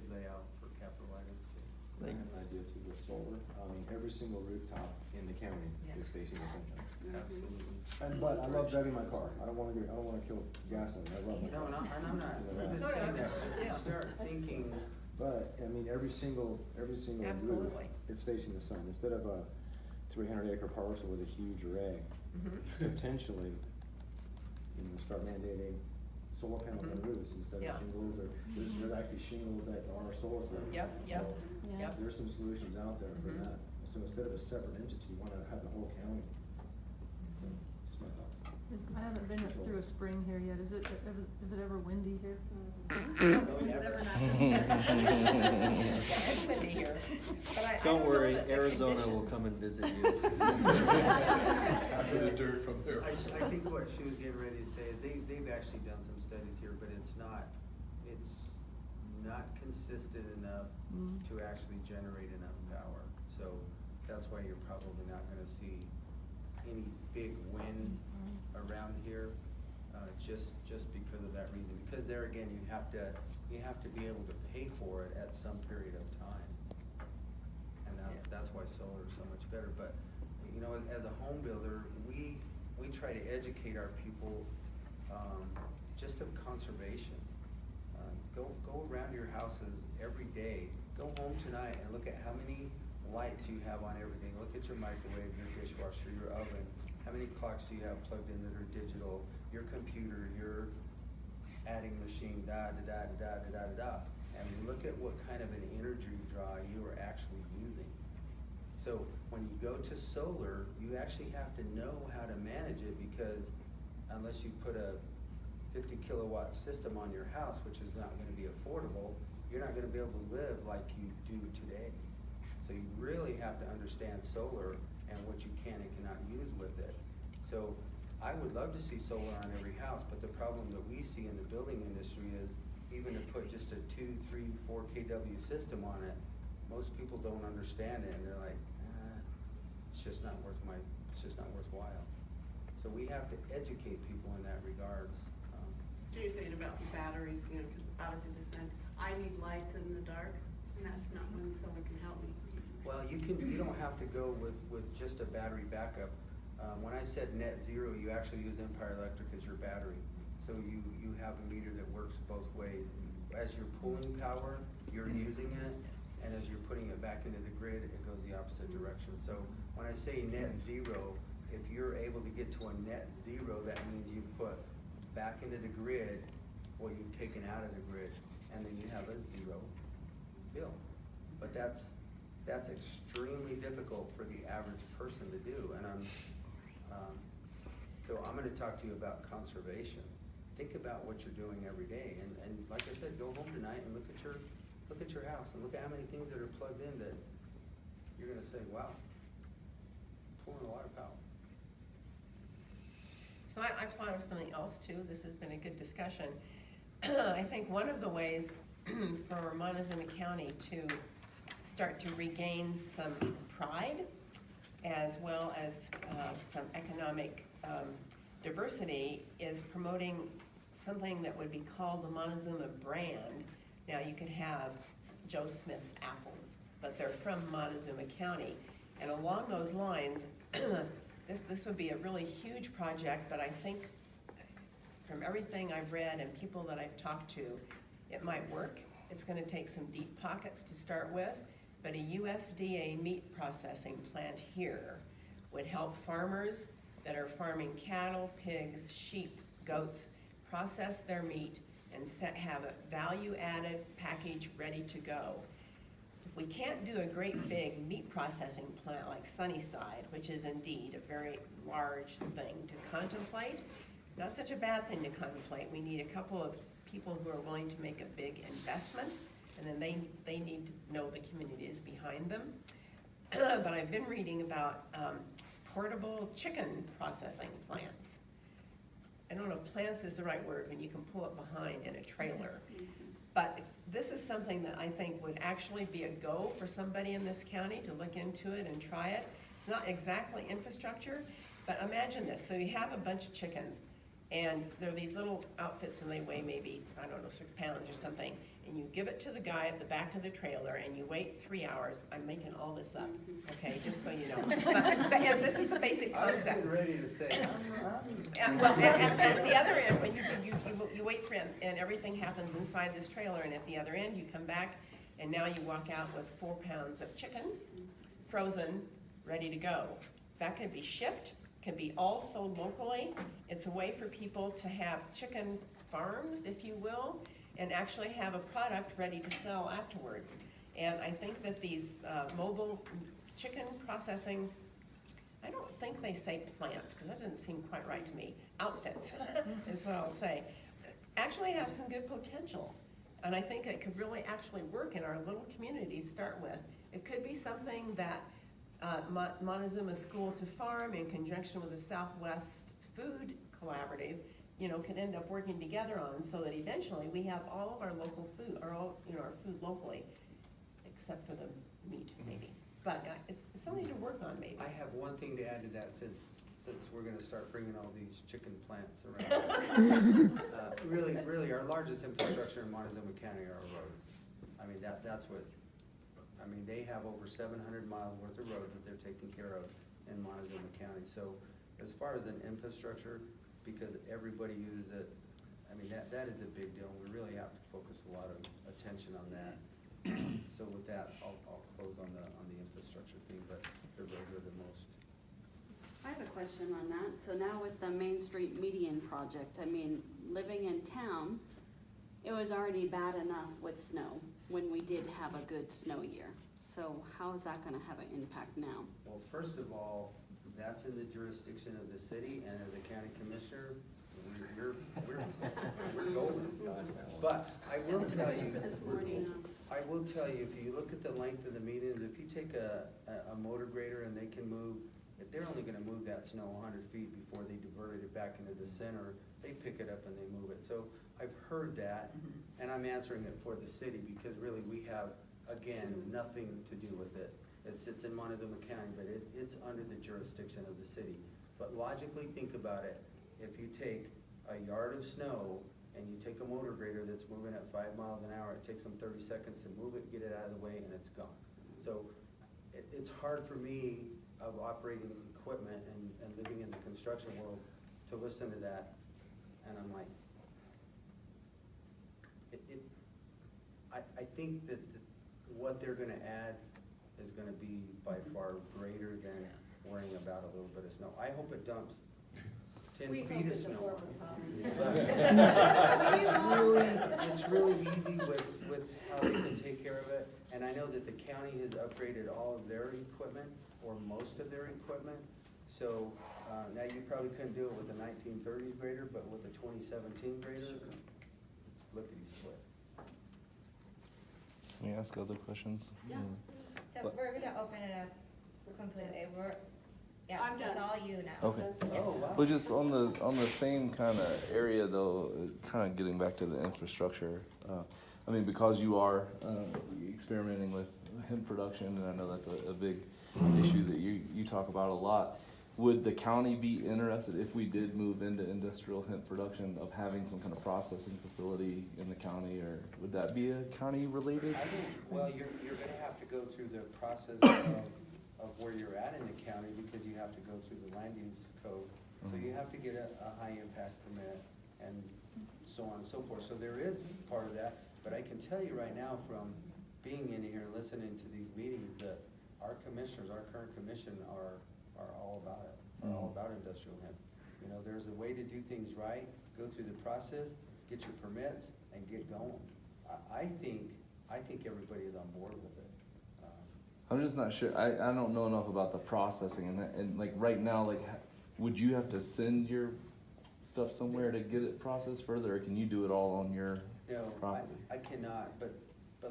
lay out for capital items too. I have an idea too with solar. Every single rooftop in the county is Yes. facing the sunshine. Absolutely. But I love driving my car. I don't wanna kill gasoline. I love my No, car. and I'm not, I'm No, just saying no, that, yeah. start thinking, But, every single roof Absolutely. is facing the sun. Instead of a 300-acre parcel with a huge array, potentially, start mandating solar panels on roofs instead Yeah. of shingles, or there's actually shingles that are solar panels. Yep. So Yeah. there's some solutions out there for Mhm. that. So instead of a separate entity, you wanna have the whole county. So, just my thoughts. I haven't been through a spring here yet. Is it ever windy here? Is it ever not? Yeah, it's windy here, but I Don't know worry, that the Arizona will conditions- come and visit you. After the dirt from there. I think what she was getting ready to say is they've actually done some studies here, but it's not consistent enough to actually generate enough power. So that's why you're probably not gonna see any big wind around here, just because of that reason. Because there again, you have to be able to pay for it at some period of time. And that's why solar is so much better. But, you know, as a home builder, we try to educate our people, just of conservation. Go around your houses every day. Go home tonight and look at how many lights you have on everything. Look at your microwave, your dishwasher, your oven. How many clocks do you have plugged in that are digital? Your computer, your adding machine, da da da da da da da da. And look at what kind of an energy draw you are actually using. So when you go to solar, you actually have to know how to manage it, because unless you put a 50 kilowatt system on your house, which is not gonna be affordable, you're not gonna be able to live like you do today. So you really have to understand solar and what you can and cannot use with it. So I would love to see solar on every house, but the problem that we see in the building industry is even to put just a 2, 3, 4 kW system on it, most people don't understand it, and they're like, it's just not worthwhile. So we have to educate people in that regards. You're saying about the batteries, you know, because obviously they're saying, I need lights in the dark, and that's not when someone can help me. Well, you don't have to go with just a battery backup. When I said net zero, you actually use Empire Electric as your battery. So you have a meter that works both ways. As you're pulling power, you're using it, and as you're putting it back into the grid, it goes the opposite direction. So when I say net zero, if you're able to get to a net zero, that means you put back into the grid what you've taken out of the grid, and then you have a zero bill. But that's extremely difficult for the average person to do, and so I'm going to talk to you about conservation. Think about what you're doing every day, and like I said, go home tonight and look at your house and look at how many things that are plugged in that you're going to say, wow, pulling a lot of power. So I thought of something else too. This has been a good discussion. I think one of the ways for Montezuma County to start to regain some pride, as well as some economic diversity, is promoting something that would be called the Montezuma brand. Now you could have Joe Smith's apples, but they're from Montezuma County. And along those lines, this would be a really huge project, but I think from everything I've read and people that I've talked to, it might work. It's gonna take some deep pockets to start with, but a USDA meat processing plant here would help farmers that are farming cattle, pigs, sheep, goats, process their meat and have a value-added package ready to go. If we can't do a great big meat processing plant like Sunnyside, which is indeed a very large thing to contemplate, not such a bad thing to contemplate. We need a couple of people who are willing to make a big investment, and then they need to know the community is behind them. But I've been reading about portable chicken processing plants. I don't know if plants is the right word when you can pull it behind in a trailer. But this is something that I think would actually be a go for somebody in this county to look into it and try it. It's not exactly infrastructure, but imagine this. So you have a bunch of chickens, and they're these little outfits, and they weigh maybe, I don't know, 6 pounds or something. And you give it to the guy at the back of the trailer, and you wait 3 hours. I'm making all this up, okay, just so you know. But and this is the basic I was concept. getting ready to say, Well, at the other end, when you wait for it, and everything happens inside this trailer, and at the other end, you come back, and now you walk out with 4 pounds of chicken, frozen, ready to go. That could be shipped, could be all sold locally. It's a way for people to have chicken farms, if you will, and actually have a product ready to sell afterwards. And I think that these mobile chicken processing, I don't think they say plants, because that doesn't seem quite right to me. Outfits is what I'll say. Actually have some good potential. And I think it could really actually work in our little community to start with. It could be something that Montezuma School to Farm in conjunction with the Southwest Food Collaborative, could end up working together on, so that eventually we have all of our local food, our food locally, except for the meat maybe. But it's something to work on maybe. I have one thing to add to that, since we're gonna start bringing all these chicken plants around. Really, our largest infrastructure in Montezuma County are our roads. I mean, they have over 700 miles worth of roads that they're taking care of in Montezuma County. So as far as an infrastructure, because everybody uses it, I mean, that is a big deal. We really have to focus a lot of attention on that. So with that, I'll close on the infrastructure thing, but the roads are the most. I have a question on that. So now with the Main Street median project, I mean, living in town, it was already bad enough with snow when we did have a good snow year. So how is that gonna have an impact now? Well, first of all, that's in the jurisdiction of the city, and as a county commissioner, we're golden. But I will tell you, if you look at the length of the medians, if you take a motor grader and they can move, if they're only gonna move that snow 100 feet before they diverted it back into the center, they pick it up and they move it. So I've heard that, and I'm answering it for the city, because really we have, again, nothing to do with it. It sits in Montezuma County, but it's under the jurisdiction of the city. But logically, think about it. If you take a yard of snow and you take a motor grader that's moving at 5 miles an hour, it takes them 30 seconds to move it, get it out of the way, and it's gone. So it's hard for me, of operating equipment and living in the construction world, to listen to that. And I'm like, I think that what they're gonna add is gonna be by far greater than worrying about a little bit of snow. I hope it dumps 10 feet of snow. It's really easy with how they can take care of it. And I know that the county has upgraded all of their equipment, or most of their equipment. So now you probably couldn't do it with a 1930s grader, but with a 2017 grader, it's lickety-split. Can we ask other questions? Yeah. So we're gonna open it up completely. I'm That's done. all you now. Okay. Oh, wow. Well, just on the same kind of area though, kind of getting back to the infrastructure. I mean, because you are experimenting with hemp production, and I know that's a big issue that you talk about a lot. Would the county be interested, if we did move into industrial hemp production, of having some kind of processing facility in the county, or would that be a county related? I think, well, you're gonna have to go through the process of where you're at in the county, because you have to go through the land use code. So you have to get a high impact permit and so on and so forth. So there is part of that, but I can tell you right now, from being in here and listening to these meetings, that our commissioners, our current commission are all about it, are all about industrial hemp. You know, there's a way to do things right, go through the process, get your permits, and get going. I think everybody is on board with it. I'm just not sure. I don't know enough about the processing, and like right now, like, would you have to send your stuff somewhere to get it processed further, or can you do it all on your property? I cannot, but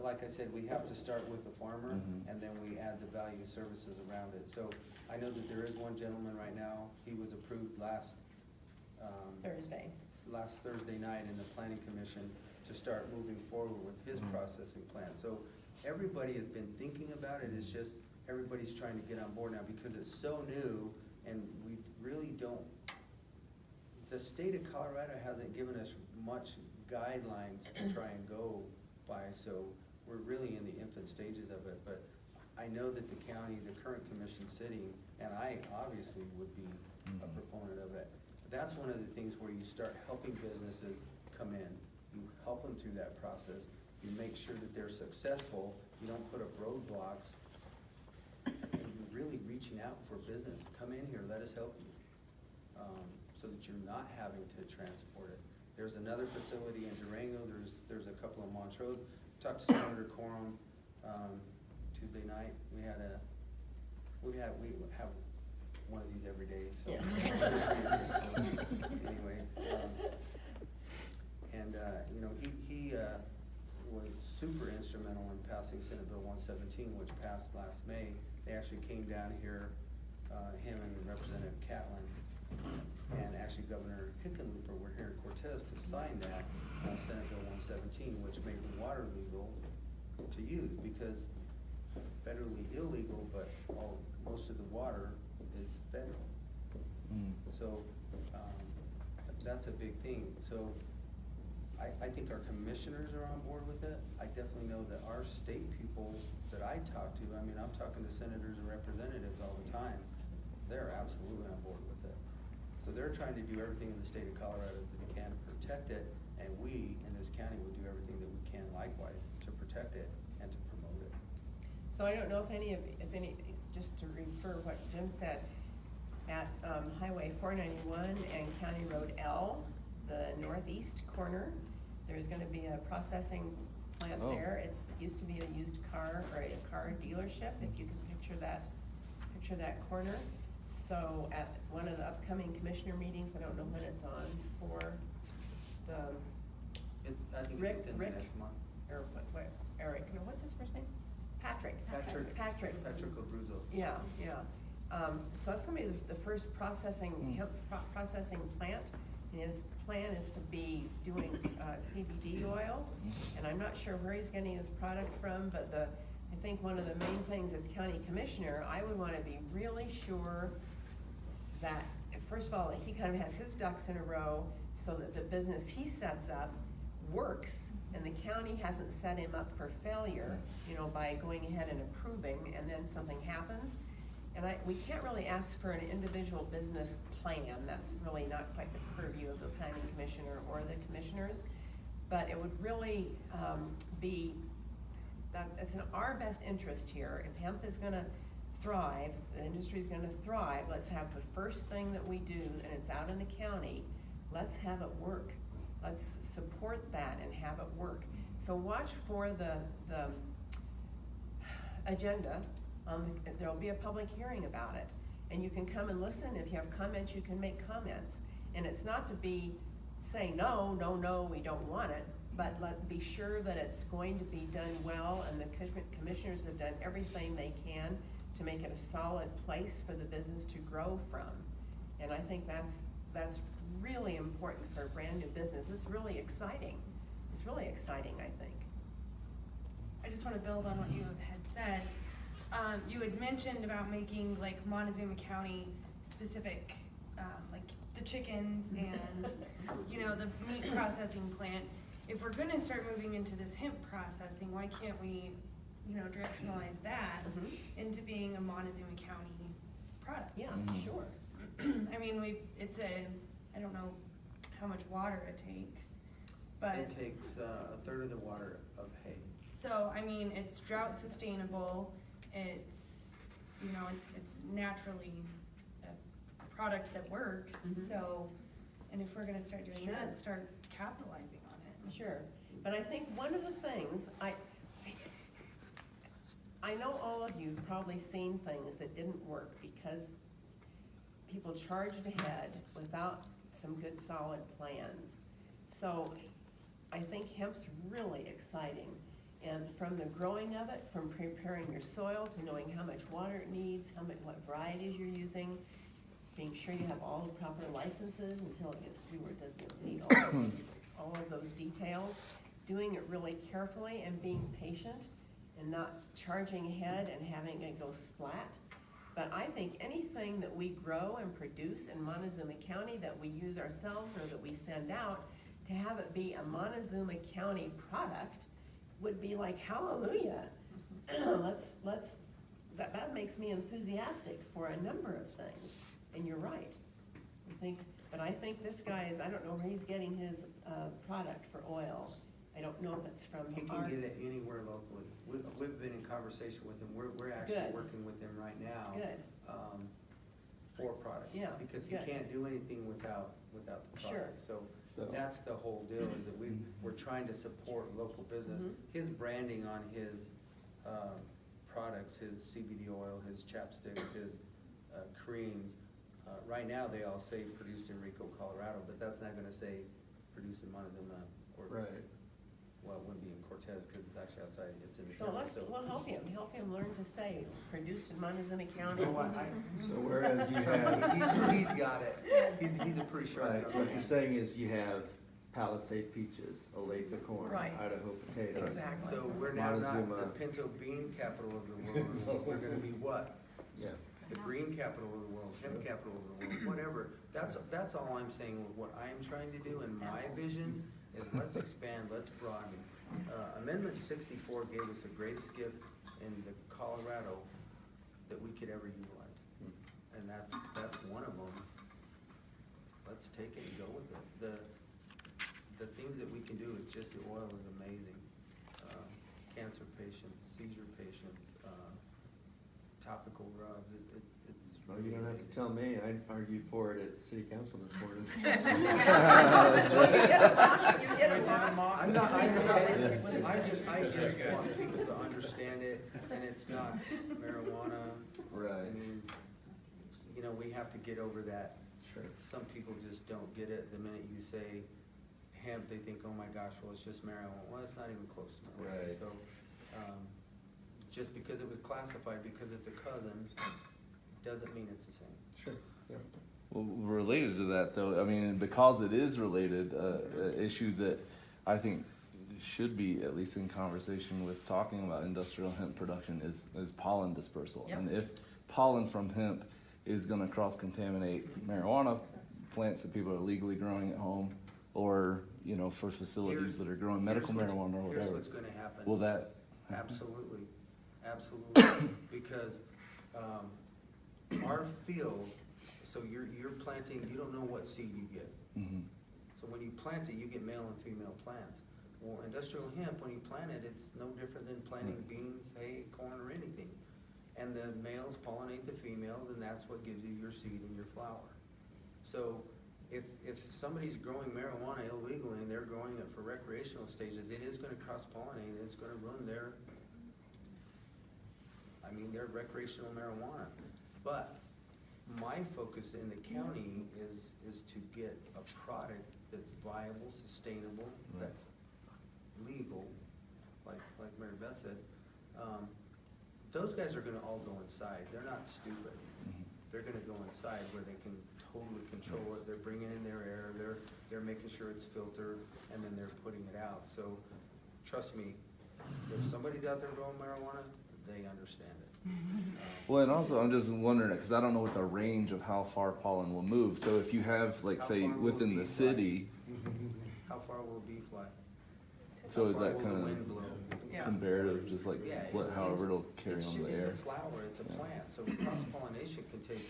like I said, we have to start with the farmer, and then we add the value services around it. So I know that there is one gentleman right now, he was approved last Thursday night in the planning commission to start moving forward with his processing plant. So everybody has been thinking about it. It's just everybody's trying to get on board now, because it's so new, and we really don't, the state of Colorado hasn't given us much guidelines to try and go by, so we're really in the infant stages of it. But I know that the county, the current commission sitting, and I obviously would be a proponent of it. That's one of the things where you start helping businesses come in. You help them through that process. You make sure that they're successful. You don't put up roadblocks. And you're really reaching out for business. Come in here, let us help you. So that you're not having to transport it. There's another facility in Durango. There's a couple in Montrose. Talked to Senator Corum Tuesday night. We had we have one of these every day, so. Yeah. Anyway, you know, he was super instrumental in passing Senate Bill 117, which passed last May. They actually came down here, him and Representative Catlin, and actually Governor Hickenlooper were here in Cortez to sign that Senate Bill 117, which made the water legal to use, because federally illegal, but most of the water is federal. So, that's a big thing. So, I think our commissioners are on board with it. I definitely know that our state people that I talk to, I mean, I'm talking to senators and representatives all the time, they're absolutely on board with it. So they're trying to do everything in the state of Colorado that they can to protect it, and we in this county will do everything that we can likewise to protect it and to promote it. So I don't know if any, just to refer what Jim said, at Highway 491 and County Road L, the northeast corner, there's gonna be a processing plant there. It used to be a used car or a car dealership, if you can picture that corner. So at one of the upcoming commissioner meetings, I don't know when it's on, for the I think Rick- it's within Rick? the next month. Eric, no, what's his first name? Patrick. Patrick Abruzzo. Yeah. So that's gonna be the first hemp processing plant. And his plan is to be doing CBD oil, and I'm not sure where he's getting his product from, but I think one of the main things as county commissioner, I would wanna be really sure that, first of all, that he kind of has his ducks in a row so that the business he sets up works, and the county hasn't set him up for failure, you know, by going ahead and approving, and then something happens. And we can't really ask for an individual business plan, that's really not quite the purview of the planning commissioner or the commissioners. But it would really be, that it's in our best interest here, if hemp is gonna thrive, the industry's gonna thrive, let's have the first thing that we do, and it's out in the county, let's have it work. Let's support that and have it work. So watch for the agenda. There'll be a public hearing about it, and you can come and listen. If you have comments, you can make comments. And it's not to be say no, we don't want it, but be sure that it's going to be done well, and the commissioners have done everything they can to make it a solid place for the business to grow from. And I think that's really important for a brand new business. It's really exciting. It's really exciting, I think. I just want to build on what you had said. You had mentioned about making like Montezuma County specific, like the chickens and, you know, the meat processing plant. If we're gonna start moving into this hemp processing, why can't we, you know, directionalize that into being a Montezuma County product? Yeah, sure. I mean, I don't know how much water it takes, but. It takes a third of the water of hay. So, I mean, it's drought sustainable, it's, you know, it's naturally a product that works, so, and if we're gonna start doing that, start capitalizing on it. Sure, but I think one of the things, I know all of you have probably seen things that didn't work because people charged ahead without some good solid plans. So I think hemp's really exciting. And from the growing of it, from preparing your soil to knowing how much water it needs, what varieties you're using, being sure you have all the proper licenses until it gets to where it doesn't need all of those details, doing it really carefully and being patient and not charging ahead and having it go splat. But I think anything that we grow and produce in Montezuma County that we use ourselves or that we send out, to have it be a Montezuma County product would be like, hallelujah. That makes me enthusiastic for a number of things. And you're right. I think this guy I don't know where he's getting his product for oil. I don't know if it's from He can get it anywhere locally. We've been in conversation with him. We're actually working with him right now. Good. For product. Yeah, because he can't do anything without the product. So that's the whole deal, is that we're trying to support local business. His branding on his products, his CBD oil, his chapsticks, his creams. Right now, they all say produced in Rico, Colorado, but that's not gonna say produced in Montezuma or, well, it wouldn't be in Cortez, cause it's actually outside, it's in the So county, we'll help him learn to say, produced in Montezuma County. You know what, So whereas you trust have, me, he's got it, he's a pretty sharp right, guy. so what you're saying is you have Palisade peaches, Olathe corn, Right. Idaho potatoes. Exactly. So we're now not Montezuma. the pinto bean capital of the world, we're gonna be what? Yeah. The green capital of the world, hemp capital of the world, whatever. That's all I'm saying with what I'm trying to do and my vision is let's expand, let's broaden. Amendment 64 gave us the greatest gift in the Colorado that we could ever utilize. And that's one of them. Let's take it and go with it. The things that we can do with just the oil is amazing. Cancer patients, seizure patients, topical rubs, it's Well, you don't have to tell me, I argued for it at city council this morning. You get a lot. I'm not, I just want people to understand it, and it's not marijuana. Right. I mean, you know, we have to get over that. Sure. Some people just don't get it. The minute you say hemp, they think, oh my gosh, well, it's just marijuana. Well, it's not even close to marijuana. Right. So, just because it was classified, because it's a cousin, doesn't mean it's the same. Sure. Yeah. Well, related to that though, I mean, because it is related, an issue that I think should be at least in conversation with talking about industrial hemp production is pollen dispersal. Yep. And if pollen from hemp is gonna cross-contaminate marijuana plants that people are legally growing at home, or, you know, for facilities that are growing medical marijuana or Here's whatever, what's gonna happen. will that? Absolutely, absolutely, because, our field, so you're planting, you don't know what seed you get. Mhm. So when you plant it, you get male and female plants. Well, industrial hemp, when you plant it, it's no different than planting beans, hay, corn, or anything. And the males pollinate the females, and that's what gives you your seed and your flower. So if somebody's growing marijuana illegally and they're growing it for recreational stages, it is gonna cross-pollinate, and it's gonna ruin their recreational marijuana. But my focus in the county is to get a product that's viable, sustainable, Right. that's legal, like Mary Beth said. Those guys are gonna all go inside. They're not stupid. Mhm. They're gonna go inside where they can totally control it. They're bringing in their air, they're making sure it's filtered, and then they're putting it out. So, trust me, if somebody's out there growing marijuana, they understand it. Well, and also I'm just wondering, because I don't know what the range of how far pollen will move. So if you have, like, How say, far will within it the be city, How far will a bee fly? so How is far that will the kind wind of blow? Yeah. comparative, just like Yeah, what, however it'll carry on the It's air? a flower, it's a Yeah. plant, so cross-pollination can take,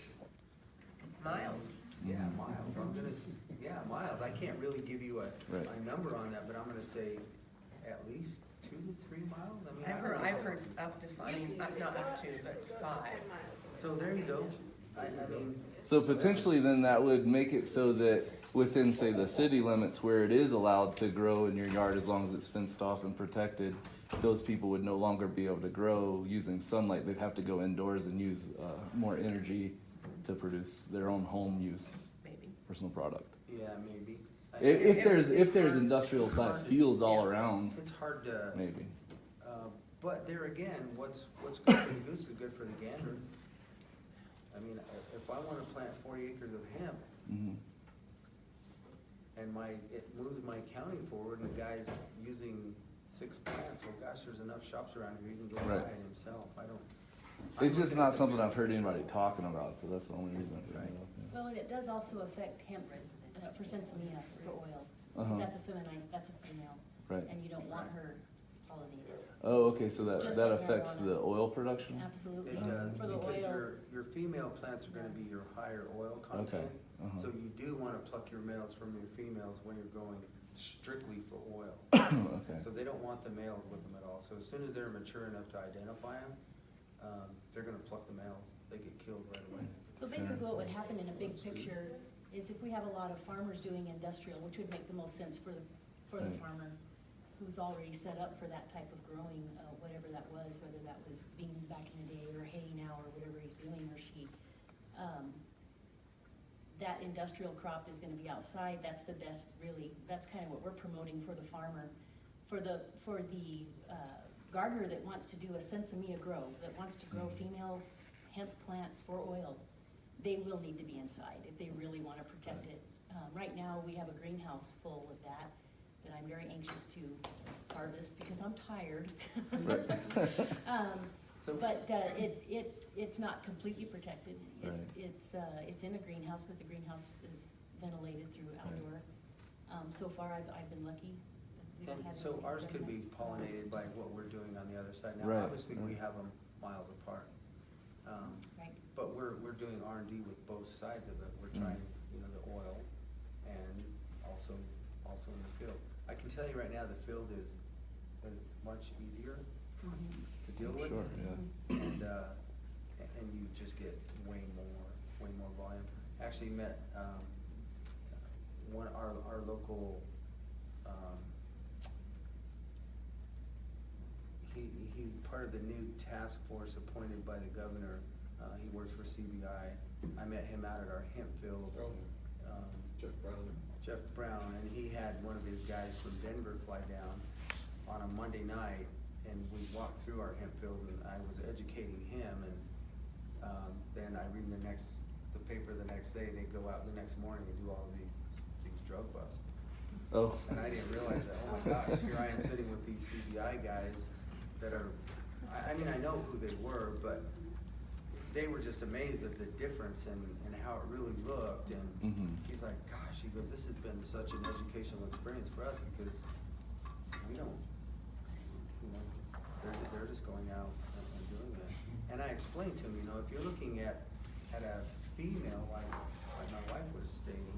Miles. yeah, miles. Miles. I can't really give you a Right. number on that, but I'm gonna say at least 2 to 3 miles. I mean, I don't know I've how heard far up to 5, not up to, but 5. So there you go. I mean, So potentially then that would make it so that within, say, the city limits where it is allowed to grow in your yard, as long as it's fenced off and protected, those people would no longer be able to grow using sunlight. They'd have to go indoors and use more energy to produce their own home use, Maybe. personal product. yeah, maybe. If there's It's hard- industrial sized fields all around, It's hard to, maybe. but there again, what's good for the goose is good for the gander. I mean, if I wanna plant 40 acres of hemp, Mhm. and it moves my county forward, and the guy's using 6 plants, well, gosh, there's enough shops around here, he can go buy Right. it himself. It's just not something I've heard anybody talking about, so that's the only reason I bring it up. Yeah. Well, and it does also affect hemp for sensimilla, for oil. 'Cause Uh-huh. that's a feminized, that's a female. Right. And you don't want her pollinated. Oh, okay, so It's that just like affects marijuana. the oil production? Absolutely. It does, For the because oil. your female plants are gonna be your higher oil content. Uh-huh. So you do wanna pluck your males from your females when you're going strictly for oil. Okay. So they don't want the males with them at all. So as soon as they're mature enough to identify them, they're gonna pluck the males. They get killed right away. So basically what would happen in a big picture is if we have a lot of farmers doing industrial, which would make the most sense for the Right. farmer, who's already set up for that type of growing, whatever that was, whether that was beans back in the day or hay now or whatever he's doing or she. That industrial crop is gonna be outside, that's the best, really, that's kind of what we're promoting for the farmer. For the gardener that wants to do a sensimilla grow, that wants to grow female hemp plants for oil, they will need to be inside if they really wanna protect it. Right now, we have a greenhouse full of that I'm very anxious to harvest because I'm tired. But it's not completely protected. Right. It's in a greenhouse, but the greenhouse is ventilated through outdoor. So far, I've been lucky. We don't have So anything ours done could yet. be pollinated by what we're doing on the other side. Now, Right, obviously, we right. have them miles apart. Right. But we're doing R&D with both sides of it. We're trying, the oil and also in the field. I can tell you right now, the field is much easier to deal with. Sure, yeah. And you just get way more volume. Actually met, our local, he's part of the new task force appointed by the governor. He works for CBI. I met him out at our hemp field. Jeff Brown, and he had one of his guys from Denver fly down on a Monday night, and we walked through our hemp field, and I was educating him, and then I read the paper the next day. They go out the next morning and do all of these drug busts. Oh. And I didn't realize that. Oh my gosh, here I am sitting with these CBI guys that are. I mean, I know who they were, but they were just amazed at the difference and how it really looked. And he's like, gosh, he goes, this has been such an educational experience for us because we don't, they're just going out and doing it. And I explained to him, if you're looking at a female like my wife was stating,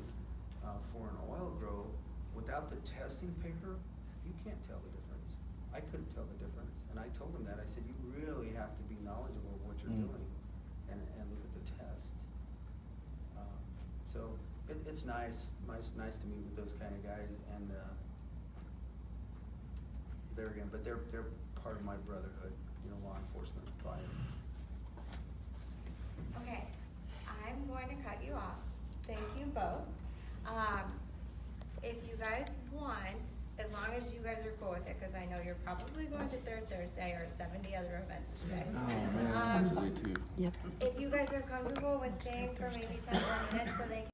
for an oil grow, without the testing paper, you can't tell the difference. I couldn't tell the difference. And I told him that. I said, you really have to be knowledgeable of what you're doing. And look at the tests. So it's nice to meet with those kind of guys, and there again, but they're part of my brotherhood, law enforcement, fire. Okay, I'm going to cut you off. Thank you both. If you guys want, as long as you guys are cool with it, because I know you're probably going to Third Thursday or 70 other events today. Oh man, that's way too. If you guys are comfortable with staying for maybe 10 more minutes so they can